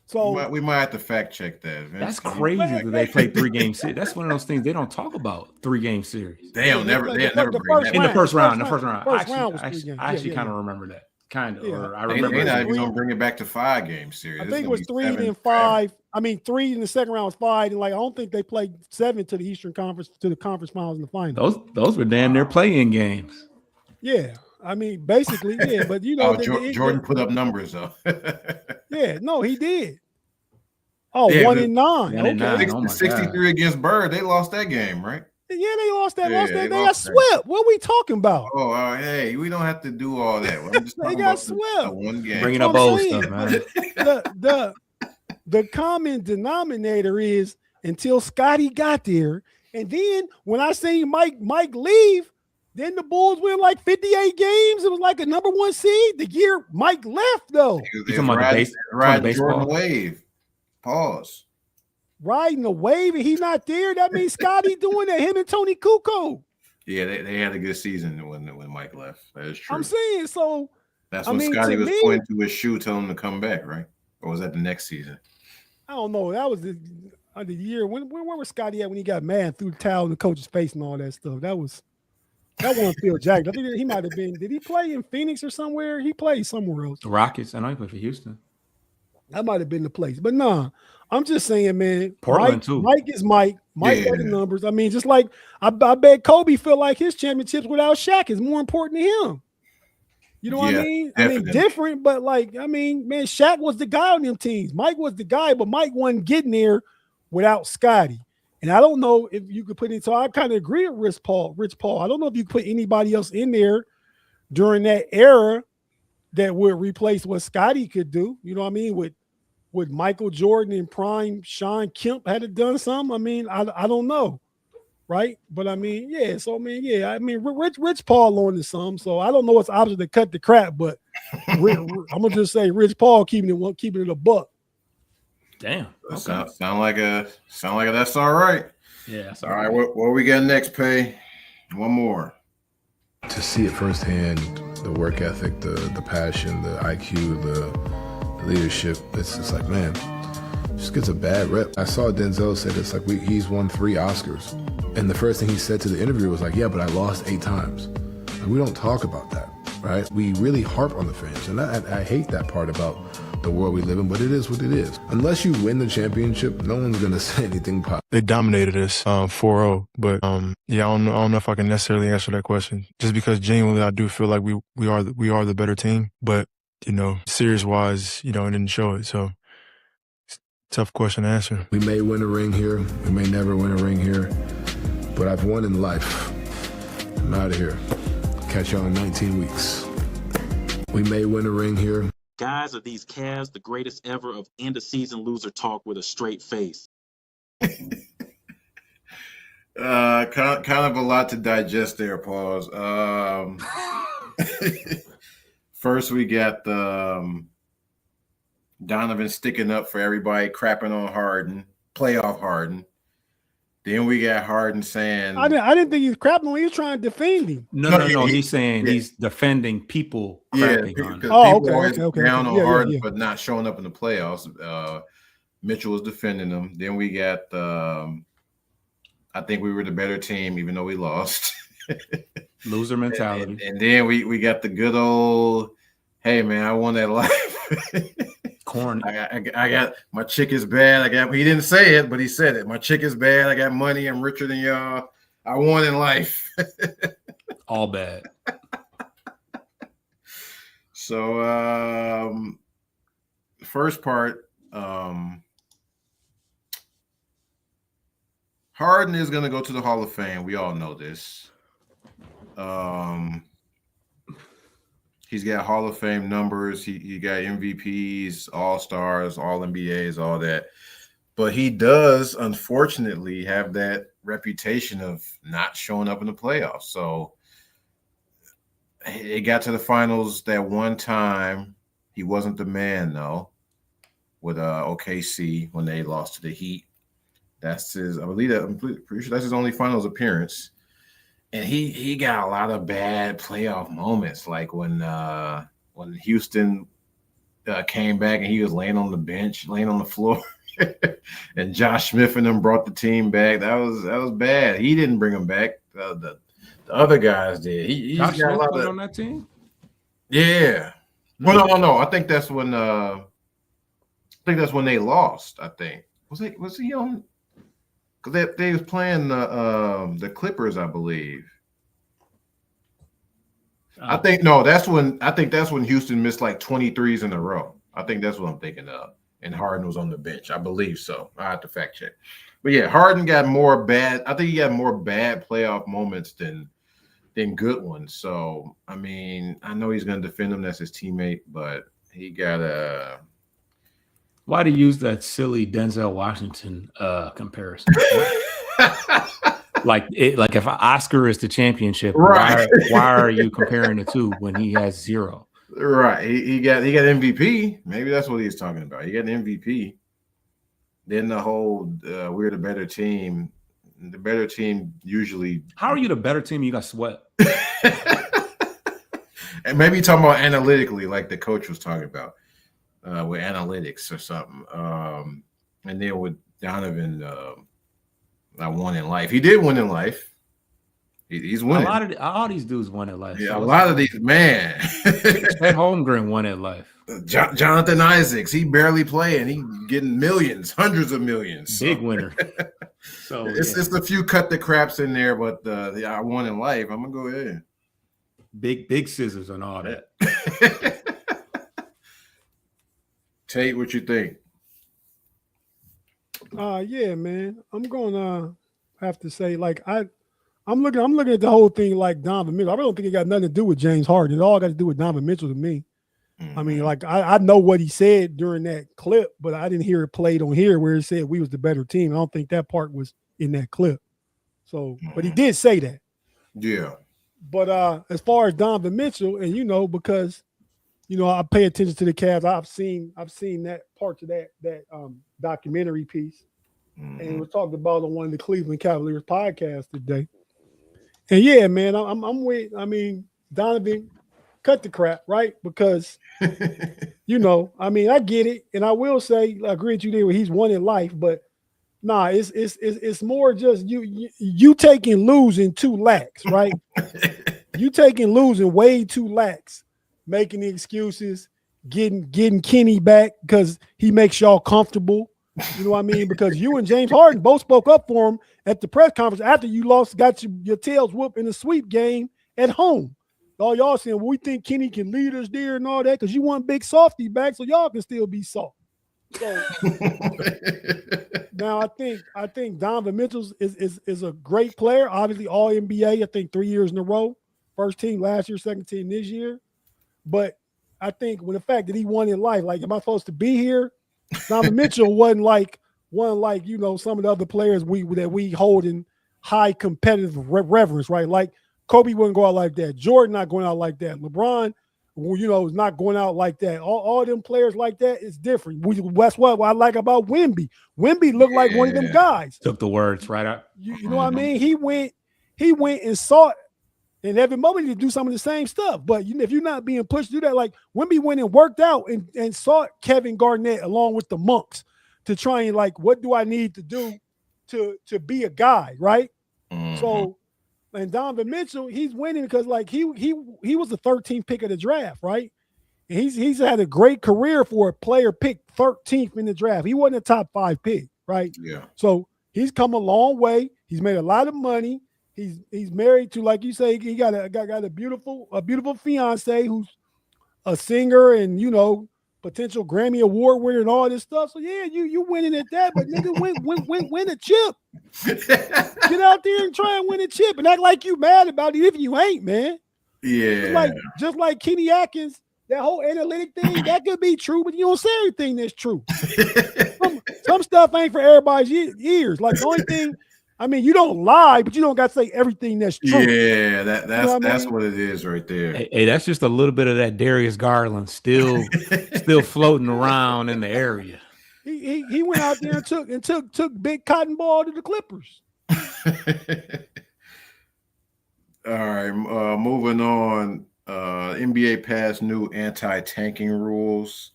So we might have to fact check that. That's crazy that they play 3-game series. That's one of those things they don't talk about. 3-game series. They'll never bring that. In the first round. I actually yeah, kind of remember that. Kind of, Yeah. or I They're remember. not even gonna bring it back to 5-game series. I think it was 3 and 5. forever. I mean, 3 in the second round was 5, and like I don't think they played 7 to the Eastern Conference to the conference finals and the finals. Those were damn near play-in games. Yeah, I mean, basically, yeah. But you know, Jordan put up numbers though. Yeah, no, he did. Oh, Yeah, 1 and 9. 1 and 9. Oh my 63 against Bird. They lost that game, right? Yeah, they lost that. They got lost that. swept. What are we talking about? Oh, hey, we don't have to do all that. I'm just They talking got about swept. the one game. Bringing up old stuff, man. The common denominator is until Scotty got there, and then when I seen Mike leave, then the Bulls win like 58 games. It was like a number 1 seed. The year Mike left, though. You talking about riding Jordan wave. Pause. Riding the wave, and he's not there. That means Scotty doing that. Him and Tony Kukoc. Yeah, they had a good season when Mike left. That is true. I'm saying so. That's when Scotty was pointing to his shoe, telling him to come back, right? Or was that the next season? I don't know. That was the year where was Scotty at when he got mad and threw the towel in the coach's face and all that stuff. That wasn't Phil Jackson. I think he might have been. Did he play in Phoenix or somewhere? He played somewhere else. The Rockets. I know he played for Houston. That might have been the place. But nah, I'm just saying, man. Portland too. Mike is Mike. Mike got the numbers. I mean, just like I bet Kobe feel like his championships without Shaq is more important to him. You know what I mean? Definitely. I mean, different, but like, I mean, man, Shaq was the guy on them teams. Mike was the guy, but Mike wasn't getting there without Scotty. And I don't know if you could put it. So I kind of agree with Rich Paul. I don't know if you could put anybody else in there during that era that would replace what Scotty could do. You know what I mean? With Michael Jordan and prime Sean Kemp had it done something. I mean, I don't know. Right. But I mean, yeah. So I mean, yeah. I mean, Rich Paul loaned some. So I don't know what's opposite to cut the crap, but I'm gonna just say Rich Paul keeping it a buck. Damn. Okay. Sound like that's all right. Yeah. That's all right. What we got next, Pay? One more. To see it firsthand, the work ethic, the passion, the IQ, the leadership. It's just like, man, just gets a bad rep. I saw Denzel say this, like he's won 3 Oscars. And the first thing he said to the interviewer was like, yeah, but I lost 8 times. And we don't talk about that, right? We really harp on the fans. And I hate that part about the world we live in, but it is what it is. Unless you win the championship, no one's going to say anything positive. They dominated us 4-0. But yeah, I don't know if I can necessarily answer that question. Just because genuinely I do feel like we are the better team. But, you know, series-wise, you know, it didn't show it. So tough question to answer. We may win a ring here. We may never win a ring here. But I've won in life. I'm out of here. Catch y'all in 19 weeks. We may win a ring here. Guys, are these Cavs the greatest ever of end-of-season loser talk with a straight face? Kind of a lot to digest there, Pause. First, we got Donovan sticking up for everybody, crapping on Harden, playoff Harden. Then we got Harden saying, I didn't think he was crapping when he was trying to defend him. No. He's saying he's defending people crapping on him. Oh, okay. Down on Harden for not showing up in the playoffs. Mitchell was defending them. Then we got, I think we were the better team, even though we lost. Loser mentality. And then we got the good old, hey, man, I won that life. Corny. I got my chick is bad. He didn't say it, but he said it. My chick is bad. I got money. I'm richer than y'all. I won in life. All bad. So first part, Harden is going to go to the Hall of Fame. We all know this. He's got Hall of Fame numbers. He got MVPs, All-Stars, All-NBAs, all that. But he does, unfortunately, have that reputation of not showing up in the playoffs. So it got to the finals that one time. He wasn't the man, though, with OKC when they lost to the Heat. That's his, I'm pretty sure that's his only finals appearance. And he got a lot of bad playoff moments, like when Houston came back and he was laying on the bench, laying on the floor. And Josh Smith and them brought the team back. That was bad. He didn't bring them back. The other guys did. He's Josh got a Smith lot played of on that team. yeah. Well, no. I think that's when they lost. I think was he on? Because they was playing the Clippers, I believe. I think that's when Houston missed like 23s in a row. I think that's what I'm thinking of. And Harden was on the bench. I believe so. I have to fact check. But yeah, Harden got more bad. I think he got more bad playoff moments than good ones. So I mean, I know he's gonna defend him. That's his teammate, but he got a. Why do you use that silly Denzel Washington comparison? like if an Oscar is the championship, right? Why are you comparing the two when he has 0? Right. He got MVP. Maybe that's what he's talking about. He got an MVP. Then the whole we're the better team. The better team usually. How are you the better team? You got sweat. And maybe talking about analytically, like the coach was talking about with analytics or something. And then with Donovan, I won in life. He did win in life. He's winning. All these dudes won at life. Yeah, so a lot of these, man. Ed Holmgren won at life. Jonathan Isaacs, he barely playing. He getting millions, hundreds of millions. Big winner. So it's just a few cut the craps in there, but I won in life. I'm gonna go ahead. Big scissors and all that. Tate, what you think? Yeah, man. I'm gonna have to say, like, I'm looking at the whole thing like Donovan Mitchell. I really don't think it got nothing to do with James Harden. It all got to do with Donovan Mitchell to me. I mean, like I know what he said during that clip, but I didn't hear it played on here where it said we was the better team. I don't think that part was in that clip. So, but he did say that. Yeah. But as far as Donovan Mitchell, and because I pay attention to the Cavs. I've seen that part of that documentary piece, and it was talked about on one of the Cleveland Cavaliers podcasts today. And yeah, man, I'm with. I mean, Donovan, cut the crap, right? Because I mean, I get it, and I will say, I agree with you there. Where he's won in life, but nah, it's more just you taking losing too lax, right? You taking losing way too lax, making the excuses, getting Kenny back because he makes y'all comfortable. You know what I mean? Because you and James Harden both spoke up for him at the press conference after you lost, got your tails whooped in the sweep game at home. All y'all saying, well, we think Kenny can lead us there and all that because you want big softy back so y'all can still be soft. So now I think Donovan Mitchell is a great player. Obviously, all NBA, I think 3 years in a row. First team last year, second team this year. But I think when the fact that he won in life, like, am I supposed to be here? Donovan Mitchell wasn't like some of the other players that we hold in high competitive reverence, right? Like Kobe wouldn't go out like that. Jordan not going out like that. LeBron, is not going out like that. All them players like that is different. That's what I like about Wemby. Wemby looked like one of them guys. Took the words right out. You know what I mean? He went and sought. And Evan Mobley to do some of the same stuff. But if you're not being pushed to do that, like Wemby went and worked out and sought Kevin Garnett along with the monks to try and like, what do I need to do to be a guy, right? Mm-hmm. So, and Donovan Mitchell, he's winning because like he was the 13th pick of the draft, right? And he's had a great career for a player picked 13th in the draft. He wasn't a top 5 pick, right? Yeah. So he's come a long way. He's made a lot of money. He's married to, like you say, he got a beautiful fiance who's a singer and potential Grammy Award winner and all this stuff. So yeah, you winning at that, but nigga, win a chip. Get out there and try and win a chip and act like you mad about it if you ain't, man. Yeah. Just like Kenny Atkins, that whole analytic thing, that could be true, but you don't say everything that's true. some stuff ain't for everybody's ears. Like the only thing. I mean, you don't lie, but you don't got to say everything that's true. Yeah, that's what it is right there. Hey, that's just a little bit of that Darius Garland still floating around in the area. He went out there and took big cotton ball to the Clippers. All right, moving on. NBA passed new anti-tanking rules.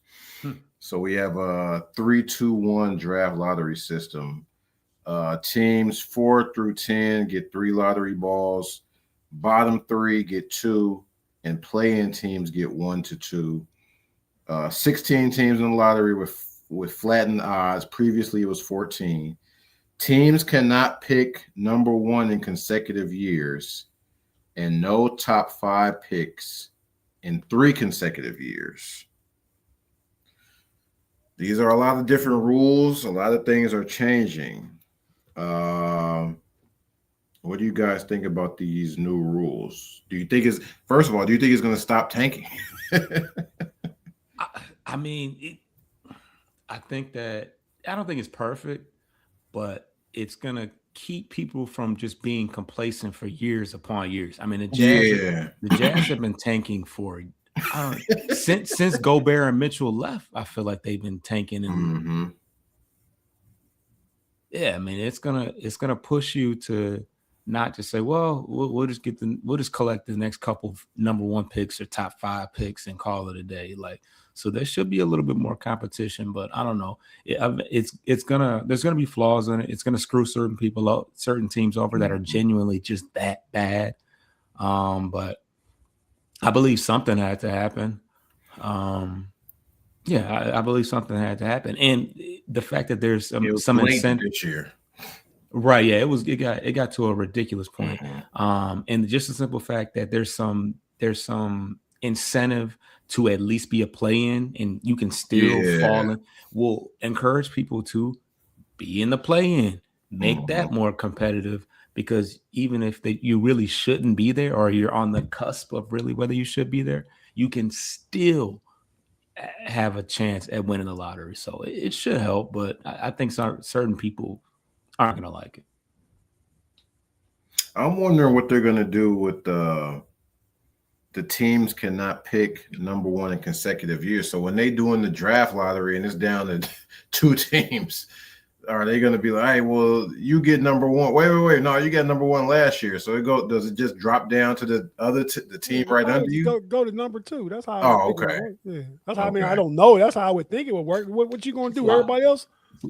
So we have a 3-2-1 draft lottery system. Teams 4 through 10 get 3 lottery balls. Bottom 3 get 2, and play-in teams get 1 to 2. 16 teams in the lottery with flattened odds. Previously, it was 14. Teams cannot pick number 1 in consecutive years, and no top 5 picks in 3 consecutive years. These are a lot of different rules. A lot of things are changing. What do you guys think about these new rules? Do you think first of all, do you think it's going to stop tanking? I mean, I think that I don't think it's perfect, but it's going to keep people from just being complacent for years upon years. I mean, the Jazz have been tanking for since Gobert and Mitchell left. I feel like they've been tanking, and yeah, I mean, it's gonna push you to not just say, well, we'll just collect the next couple of number 1 picks or top 5 picks and call it a day. Like, so there should be a little bit more competition, but I don't know. There's gonna be flaws in it. It's gonna screw certain people out, certain teams over that are genuinely just that bad. But I believe something had to happen. I believe something had to happen, and the fact that there's some incentive this year. Right. Yeah, it got to a ridiculous point. And just the simple fact that there's some incentive to at least be a play-in, and you can still fall in, will encourage people to be in the play-in, make that more competitive, because even if you really shouldn't be there, or you're on the cusp of really whether you should be there, you can still have a chance at winning the lottery. So it should help, but I think certain people aren't going to like it. I'm wondering what they're going to do with the teams cannot pick number 1 in consecutive years. So when they doing the draft lottery and it's down to 2 teams, are they going to be like, hey, well, you get number 1? Wait. No, you got number 1 last year. So does it just drop down to the other the team right under you? Go to number 2. That's how. Okay. Yeah. That's how. I mean, I don't know. That's how I would think it would work. What you going to do? Everybody else?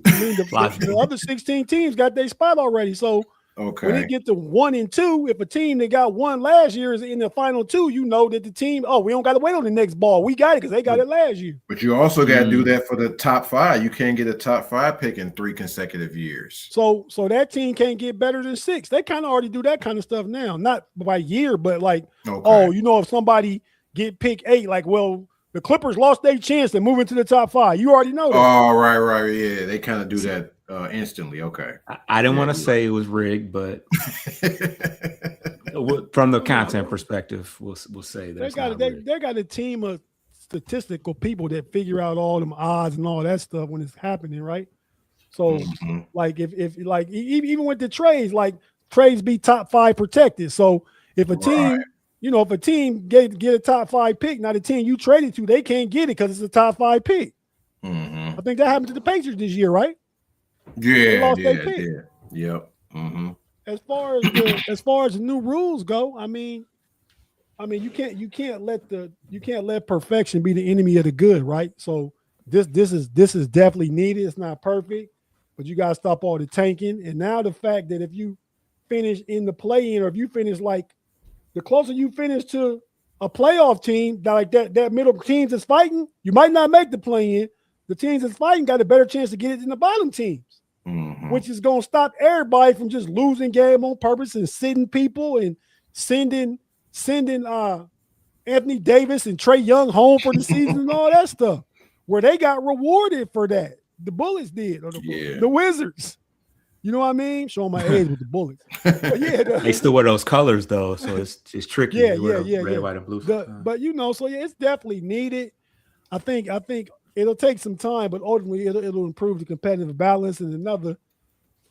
I mean, the other 16 teams got their spot already. So when they get to 1 and 2, if a team that got 1 last year is in the final 2, you know that the team, we don't got to wait on the next ball. We got it because they got it last year. But you also got to do that for the top 5. You can't get a top 5 pick in 3 consecutive years. So that team can't get better than 6. They kind of already do that kind of stuff now, not by year, but like, if somebody get pick 8, like, well, the Clippers lost their chance to move into the top 5. You already know that. Oh, right. Yeah, they kind of do that instantly. Okay. I didn't want to say it was rigged, but from the content perspective, we'll say that they got a team of statistical people that figure out all them odds and all that stuff when it's happening, right? So, like if like even with the trades, like trades be top 5 protected. So if a team if a team get a top 5 pick, now the team you traded to, they can't get it because it's a top 5 pick. I think that happened to the Patriots this year, right? Yeah. Yep. As far as the new rules go, I mean, you can't let perfection be the enemy of the good, right? So this is definitely needed. It's not perfect, but you gotta stop all the tanking. And now the fact that if you finish in the play-in, or if you finish like the closer you finish to a playoff team, that middle teams is fighting, you might not make the play-in. The teams that's fighting got a better chance to get it than the bottom teams, which is going to stop everybody from just losing game on purpose and sitting people and sending Anthony Davis and Trae Young home for the season and all that stuff, where they got rewarded for that. The Bullets did, or the Wizards. You know what I mean? Showing my age with the Bullets. They still wear those colors though, so it's tricky. Yeah. Red, white, and blue. But it's definitely needed. I think it'll take some time, but ultimately it'll improve the competitive balance. In another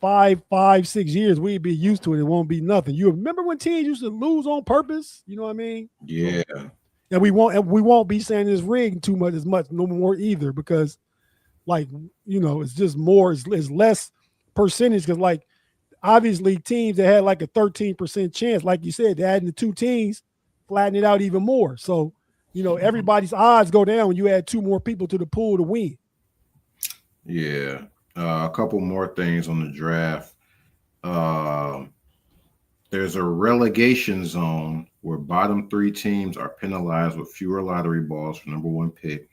5-6 years, we'd be used to it. It won't be nothing. You remember when teams used to lose on purpose? You know what I mean? Yeah. And we won't be saying it's rigged too much no more either, because it's just more, it's less percentage, because like obviously teams that had like a 13% chance, like you said, adding the 2 teams flatten it out even more. So everybody's odds go down when you add 2 more people to the pool to win. Yeah. A couple more things on the draft. There's a relegation zone where bottom 3 teams are penalized with fewer lottery balls for number 1 pick.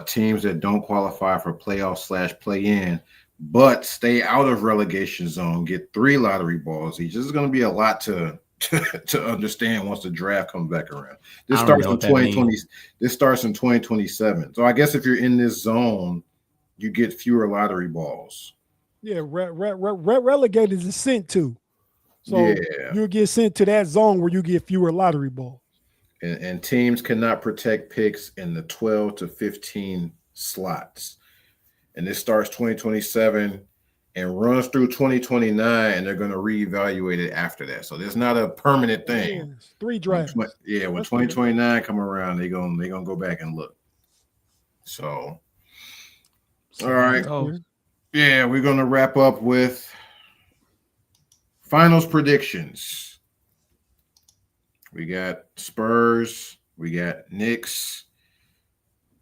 Teams that don't qualify for playoff / play-in but stay out of relegation zone get 3 lottery balls each. This is going to be a lot to understand once the draft comes back around. This starts in 2020. This starts in 2027. So I guess if you're in this zone, you get fewer lottery balls. Yeah, relegated is sent to. So yeah, you'll get sent to that zone where you get fewer lottery balls. And teams cannot protect picks in the 12 to 15 slots. And this starts 2027 and runs through 2029, and they're going to reevaluate it after that. So there's not a permanent thing. Yeah, 3 drafts. When 2029 come around, they're gonna go back and look. So all right. Yeah, we're gonna wrap up with finals predictions. We got Spurs, we got Knicks.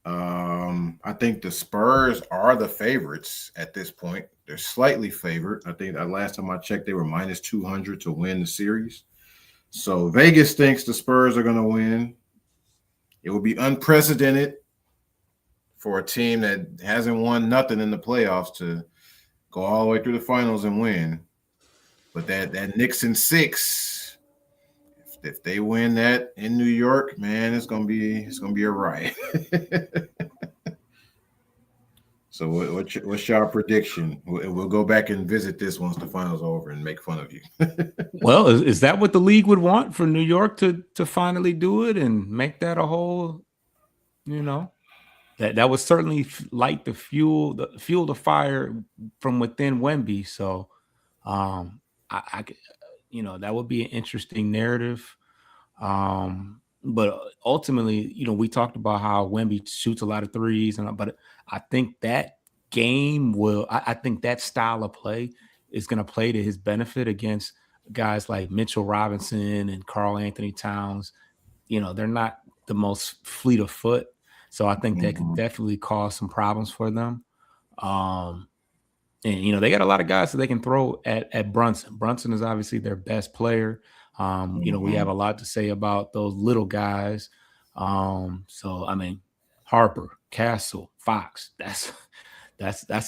I think the Spurs are the favorites at this point. They're slightly favored. I think last time I checked, they were minus 200 to win the series. So Vegas thinks the Spurs are going to win. It will be unprecedented for a team that hasn't won nothing in the playoffs to go all the way through the finals and win. But that Knicks in 6, if they win that in New York, man, it's gonna be a riot. So what's your prediction? We'll go back and visit this once the finals are over and make fun of you. Well, is that what the league would want for New York to finally do it and make that a whole, that would certainly light the fuel the fire from within Wemby. So I that would be an interesting narrative. But ultimately, we talked about how Wemby shoots a lot of threes, but I think that game I think that style of play is going to play to his benefit against guys like Mitchell Robinson and Karl Anthony Towns. They're not the most fleet of foot, so I think that could definitely cause some problems for them. And they got a lot of guys that they can throw at Brunson. Brunson is obviously their best player. We have a lot to say about those little guys. So I mean, Harper, Castle, Fox. That's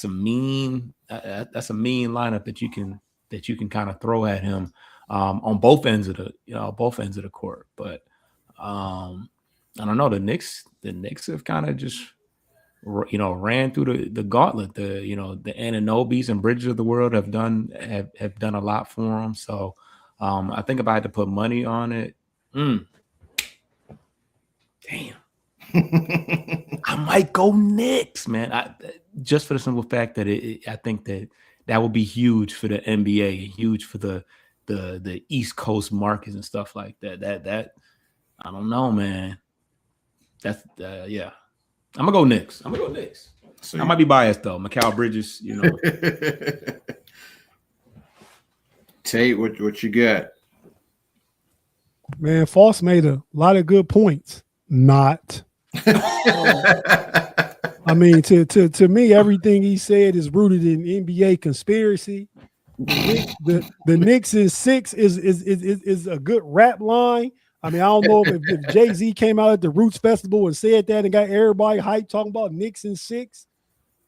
a mean lineup that you can kind of throw at him on both ends of the court. But I don't know. The Knicks have kind of just ran through the gauntlet. The Anunobis and Bridges of the world have done a lot for them. So I think if I had to put money on it, damn, I might go Knicks, man. Just for the simple fact that I think that would be huge for the NBA, huge for the East Coast markets and stuff like that. That I don't know, man. That's yeah. I'm gonna go Knicks. So I might be biased though. Mikal Bridges, Tate, what you got? Man, Foss made a lot of good points. Not. I mean, to me, everything he said is rooted in NBA conspiracy. The Knicks in 6 is a good rap line. I mean, I don't know if Jay-Z came out at the Roots Festival and said that and got everybody hyped talking about Knicks in 6.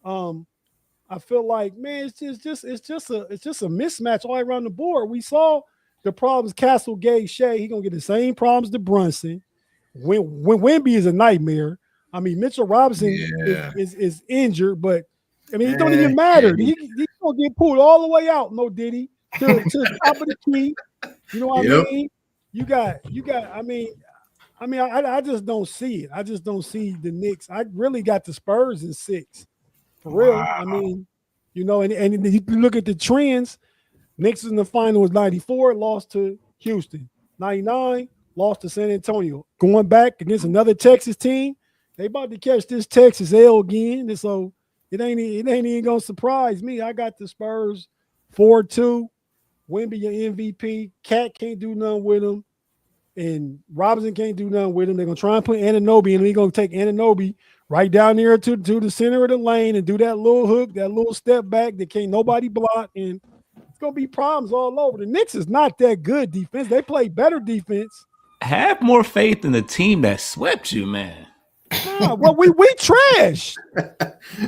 I feel like, man, it's just a mismatch all around the board. We saw the problems Castle gave Shea. He gonna get the same problems to Brunson. When Wemby is a nightmare. I mean, Mitchell Robinson is injured, but I mean, it don't even matter. He gonna get pulled all the way out, no Diddy, to the top of the key. You know what I mean? You got. I just don't see it. I just don't see the Knicks. I really got the Spurs in 6, for real. Wow. I mean, and you look at the trends. Knicks in the final was 94, lost to Houston. 99, lost to San Antonio. Going back against another Texas team, they about to catch this Texas L again. And so it ain't even gonna surprise me. I got the Spurs 4-2. Wemby your MVP. Cat can't do nothing with him. and Robinson can't do nothing with him. They're gonna try and put Anunoby, and they're gonna take Anunoby right down there to the center of the lane and do that little hook, that little step back that can't nobody block, and it's gonna be problems all over. The Knicks is not that good defense. They play better defense. Have more faith in the team that swept you, man. Nah, well, we trash.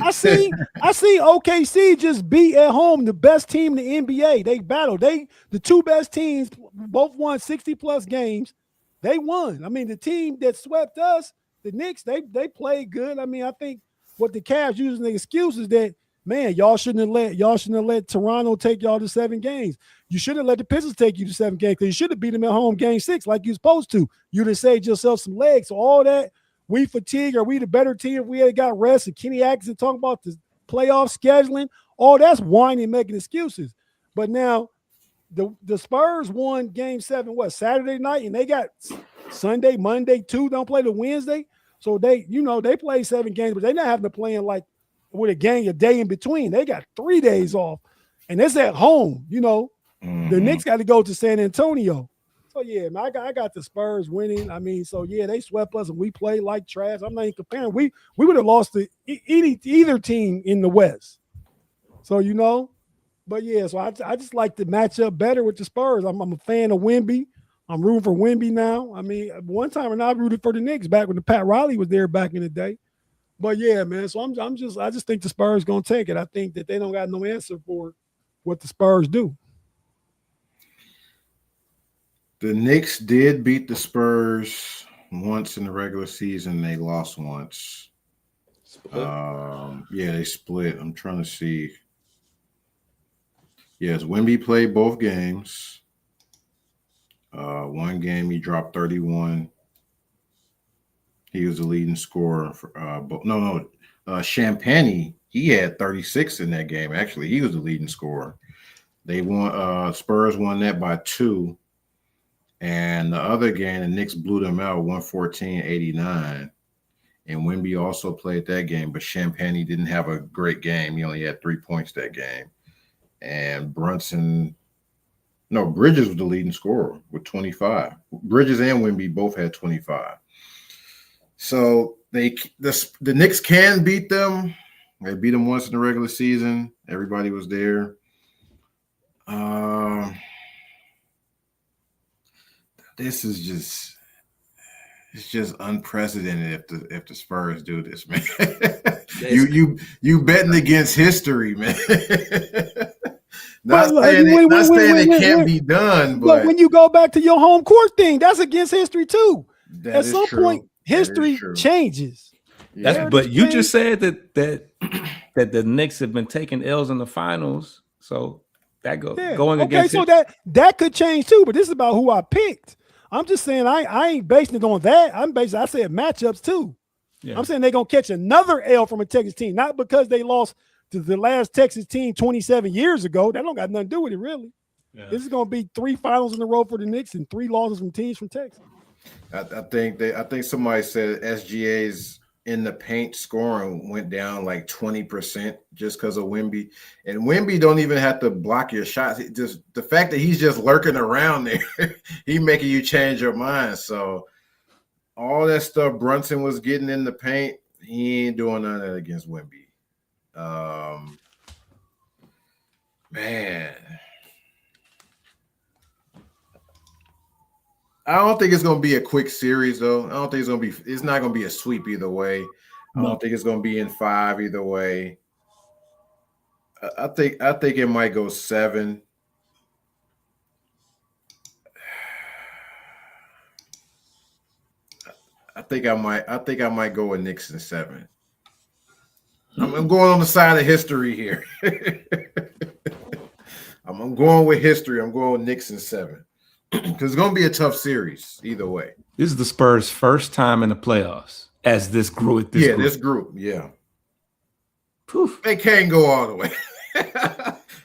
I see OKC just beat at home the best team in the NBA. They battled. The two best teams both won 60+ games. They won. I mean, the team that swept us, the Knicks, they played good. I mean, I think what the Cavs using the excuse is that, man, y'all shouldn't have let Toronto take y'all to 7 games. You shouldn't have let the Pistons take you to 7 games because you should have beat them at home game 6 like you're supposed to. You'd have saved yourself some legs. So all that. We fatigue, or we the better team if we had got rest, and Kenny Atkinson talking about the playoff scheduling, all that's whining, making excuses. But now the Spurs won game 7, Saturday night, and they got Sunday, Monday, 2, don't play the Wednesday. So they played 7 games, but they're not having to play in like with a day in between. They got 3 days off, and it's at home, The Knicks got to go to San Antonio. So, yeah, man, I got the Spurs winning. I mean, so, yeah, they swept us and we played like trash. I'm not even comparing. We would have lost to either team in the West. So, but, yeah, so I just like to match up better with the Spurs. I'm a fan of Wemby. I'm rooting for Wemby now. I mean, one time and I rooted for the Knicks back when the Pat Riley was there back in the day. But, yeah, man, so I just think the Spurs going to take it. I think that they don't got no answer for what the Spurs do. The Knicks did beat the Spurs once in the regular season. They lost once. Yeah, they split. I'm trying to see. Yes, Wemby played both games. One game he dropped 31. He was the leading scorer. Champagny, he had 36 in that game. Actually, he was the leading scorer. They won. Spurs won that by 2. And the other game, the Knicks blew them out 114-89. And Wemby also played that game, but Champagny didn't have a great game. He only had 3 points that game. And Bridges was the leading scorer with 25. Bridges and Wemby both had 25. So the Knicks can beat them. They beat them once in the regular season. Everybody was there. This is just unprecedented if the Spurs do this, man. you betting against history, man. Not saying it can't be done, but when you go back to your home court thing, that's against history too. At some point, history changes. Yeah. But you just said that the Knicks have been taking L's in the finals, so that going against. Okay, so that could change too. But this is about who I picked. I'm just saying I ain't basing it on that. I said matchups too. Yeah. I'm saying they're gonna catch another L from a Texas team, not because they lost to the last Texas team 27 years ago. That don't got nothing to do with it, really. Yeah. This is gonna be 3 finals in a row for the Knicks and 3 losses from teams from Texas. I think somebody said SGA's in the paint scoring went down like 20% just because of Wemby. And Wemby don't even have to block your shots. Just the fact that he's just lurking around there, he making you change your mind. So all that stuff Brunson was getting in the paint, he ain't doing none of that against Wemby. Man. I don't think it's going to be a quick series, though. I don't think it's not going to be a sweep either way. I don't think it's going to be in 5 either way. I think it might go 7. I think I might go with Knicks in 7. I'm going on the side of history here. I'm going with history. I'm going with Knicks in 7. Because it's going to be a tough series either way. This is the Spurs' first time in the playoffs as this group. This group. Yeah. Poof. They can't go all the way.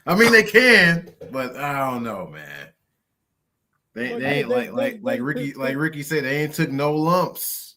I mean, they can, but I don't know, man. They ain't like Ricky said, they ain't took no lumps.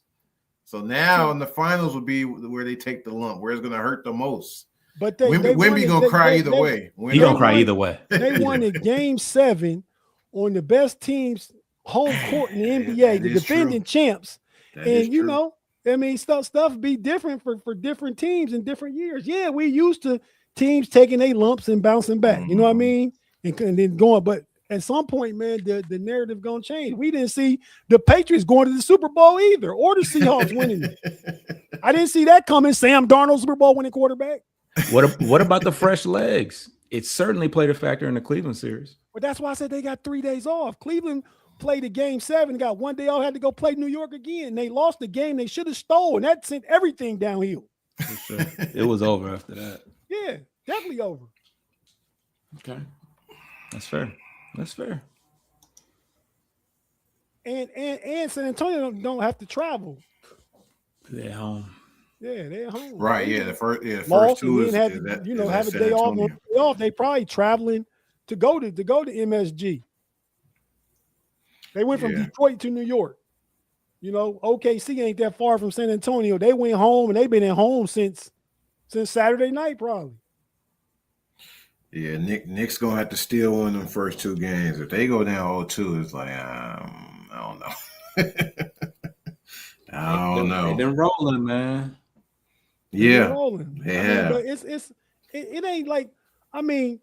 So now in the finals would be where they take the lump, where it's going to hurt the most. But Wemby going to cry either way. He going to cry either way. They won in game 7 on the best teams home court in the NBA, That the is defending true. champs. That is And you true. know, I mean, stuff be different for different teams in different years. Yeah, we used to teams taking their lumps and bouncing back. You know what I mean? And then going, but at some point, man, the narrative gonna change. We didn't see the Patriots going to the Super Bowl either, or the Seahawks winning it. I didn't see that coming. Sam Darnold, Super Bowl winning quarterback. What about the fresh legs? It certainly played a factor in the Cleveland series. But that's why I said they got 3 days off. Cleveland played a game 7, got 1 day off, had to go play New York again. They lost the game they should have stolen. That sent everything downhill. For sure. It was over after that. Yeah, definitely over. Okay. That's fair. That's fair. And San Antonio don't have to travel. They're home. Yeah, they're home. Right. Yeah. The first Lost two and is then that, have a day off. They probably traveling to go to MSG. They went from Detroit to New York. You know, OKC ain't that far from San Antonio. They went home and they've been at home since Saturday night, probably. Yeah, Nick's gonna have to steal one of them first 2 games. If they go down 0-2, it's like I don't know. I don't know. They've been rolling, man. Yeah, rolling. Yeah. But it ain't like, I mean,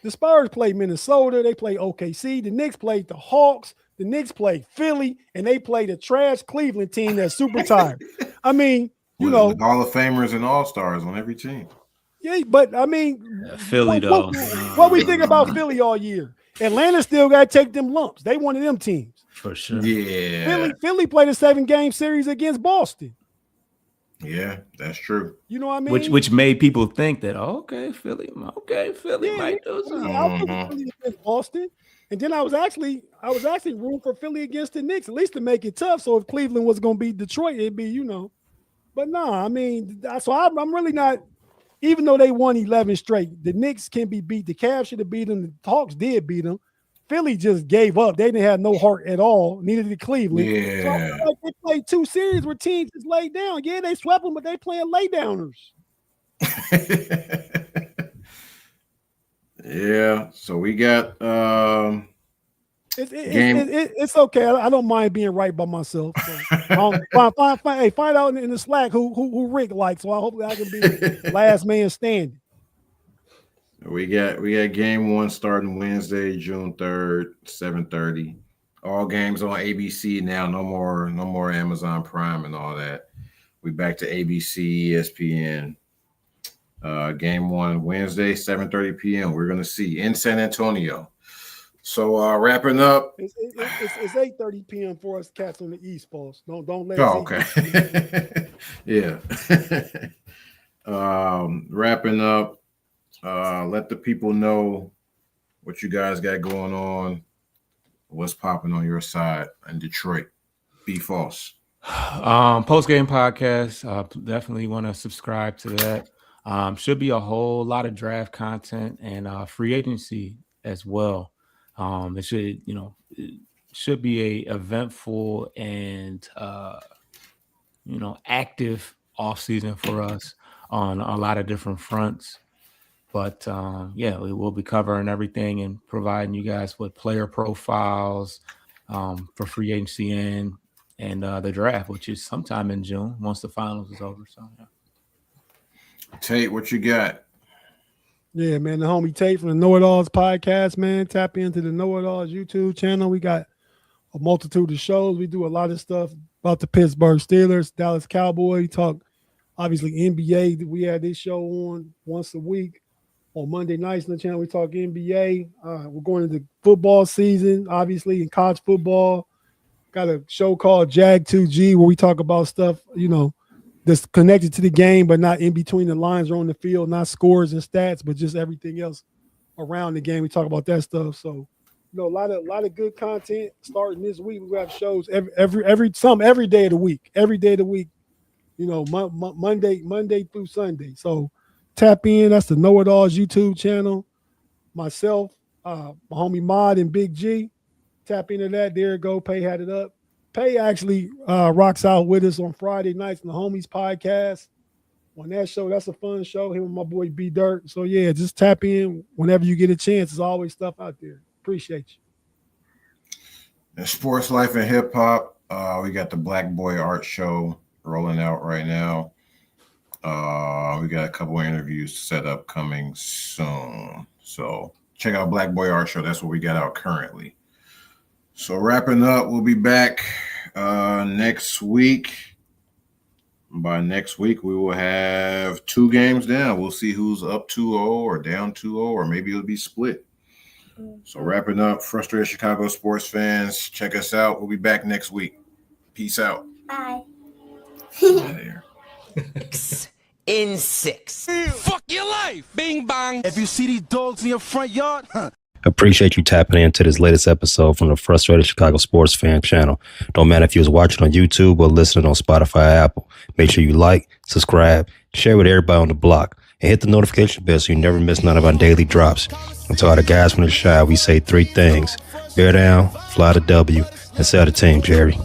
the Spurs played Minnesota, they played OKC, the Knicks played the Hawks, the Knicks played Philly, and they played a trash Cleveland team that's super tired. I mean, you know, with Hall of Famers and All-Stars on every team. Yeah, but I mean, Philly though. What we think about Philly all year? Atlanta still got to take them lumps. They one of them teams for sure. Yeah, Philly played a 7-game series against Boston. Yeah, that's true. You know what I mean? Which made people think that Philly might do something. I was Philly against Boston, and then I was actually rooting for Philly against the Knicks, at least to make it tough. So if Cleveland was going to beat Detroit, it'd be, you know. But nah, I mean, so I'm really not. Even though they won 11 straight, the Knicks can be beat. The Cavs should have beat them. The Hawks did beat them. Philly just gave up. They didn't have no heart at all. Neither did Cleveland. Yeah. So I feel like they played 2 series where teams just laid down. Yeah, they swept them, but they playing laydowners. Yeah. So we got it's okay. I don't mind being right by myself. So find out in the Slack who Rick likes. So hopefully I can be the last man standing. We got game 1 starting Wednesday, June 3rd, 7:30. All games on ABC now. No more Amazon Prime and all that. We back to ABC, ESPN. Game 1 Wednesday, 7:30 p.m. We're gonna see in San Antonio. So wrapping up. It's 8:30 p.m. for us cats on the East Coast. Don't let. Oh, okay. Yeah. Wrapping up. Let the people know what you guys got going on. What's popping on your side in Detroit? Be false. Post game podcast. Definitely want to subscribe to that. Should be a whole lot of draft content and free agency as well. It should be a eventful and active off season for us on a lot of different fronts. But we will be covering everything and providing you guys with player profiles for free agency and the draft, which is sometime in June once the finals is over. So yeah. Tate, what you got? Yeah, man, the homie Tate from the Know It Alls podcast, man. Tap into the Know It Alls YouTube channel. We got a multitude of shows. We do a lot of stuff about the Pittsburgh Steelers, Dallas Cowboys. We talk, obviously, NBA. We had this show on once a week on Monday nights on the channel. We talk NBA. We're going into football season, obviously, in college football. Got a show called Jag 2G where we talk about stuff, that's connected to the game, but not in between the lines or on the field, not scores and stats, but just everything else around the game. We talk about that stuff. So, a lot of good content starting this week. We have shows every day of the week. Every day of the week, Monday through Sunday. So tap in. That's the Know It Alls YouTube channel. Myself, my homie Mod and Big G. Tap into that. There it go. Pay had it up. Pay actually rocks out with us on Friday nights on the Homies podcast. On that show, that's a fun show. Him and my boy B Dirt. So yeah, just tap in whenever you get a chance. There's always stuff out there. Appreciate In sports, life, and hip hop, we got the Black Boy Art Show rolling out right now. We got a couple of interviews set up coming soon. So check out Black Boy Art Show. That's what we got out currently. So wrapping up, we'll be back next week. By next week, we will have 2 games down. We'll see who's up 2-0 or down 2-0, or maybe it'll be split. So wrapping up, frustrated Chicago sports fans, check us out. We'll be back next week. Peace out. Bye. In 6. Fuck your life. Bing bang. If you see these dogs in your front yard, Appreciate you tapping into this latest episode from the Frustrated Chicago Sports Fan channel. Don't matter if you was watching on YouTube or listening on Spotify or Apple. Make sure you like, subscribe, share with everybody on the block, and hit the notification bell so you never miss none of our daily drops. And to all the guys from the Shy, we say 3 things. Bear down, fly the W, and sell the team, Jerry.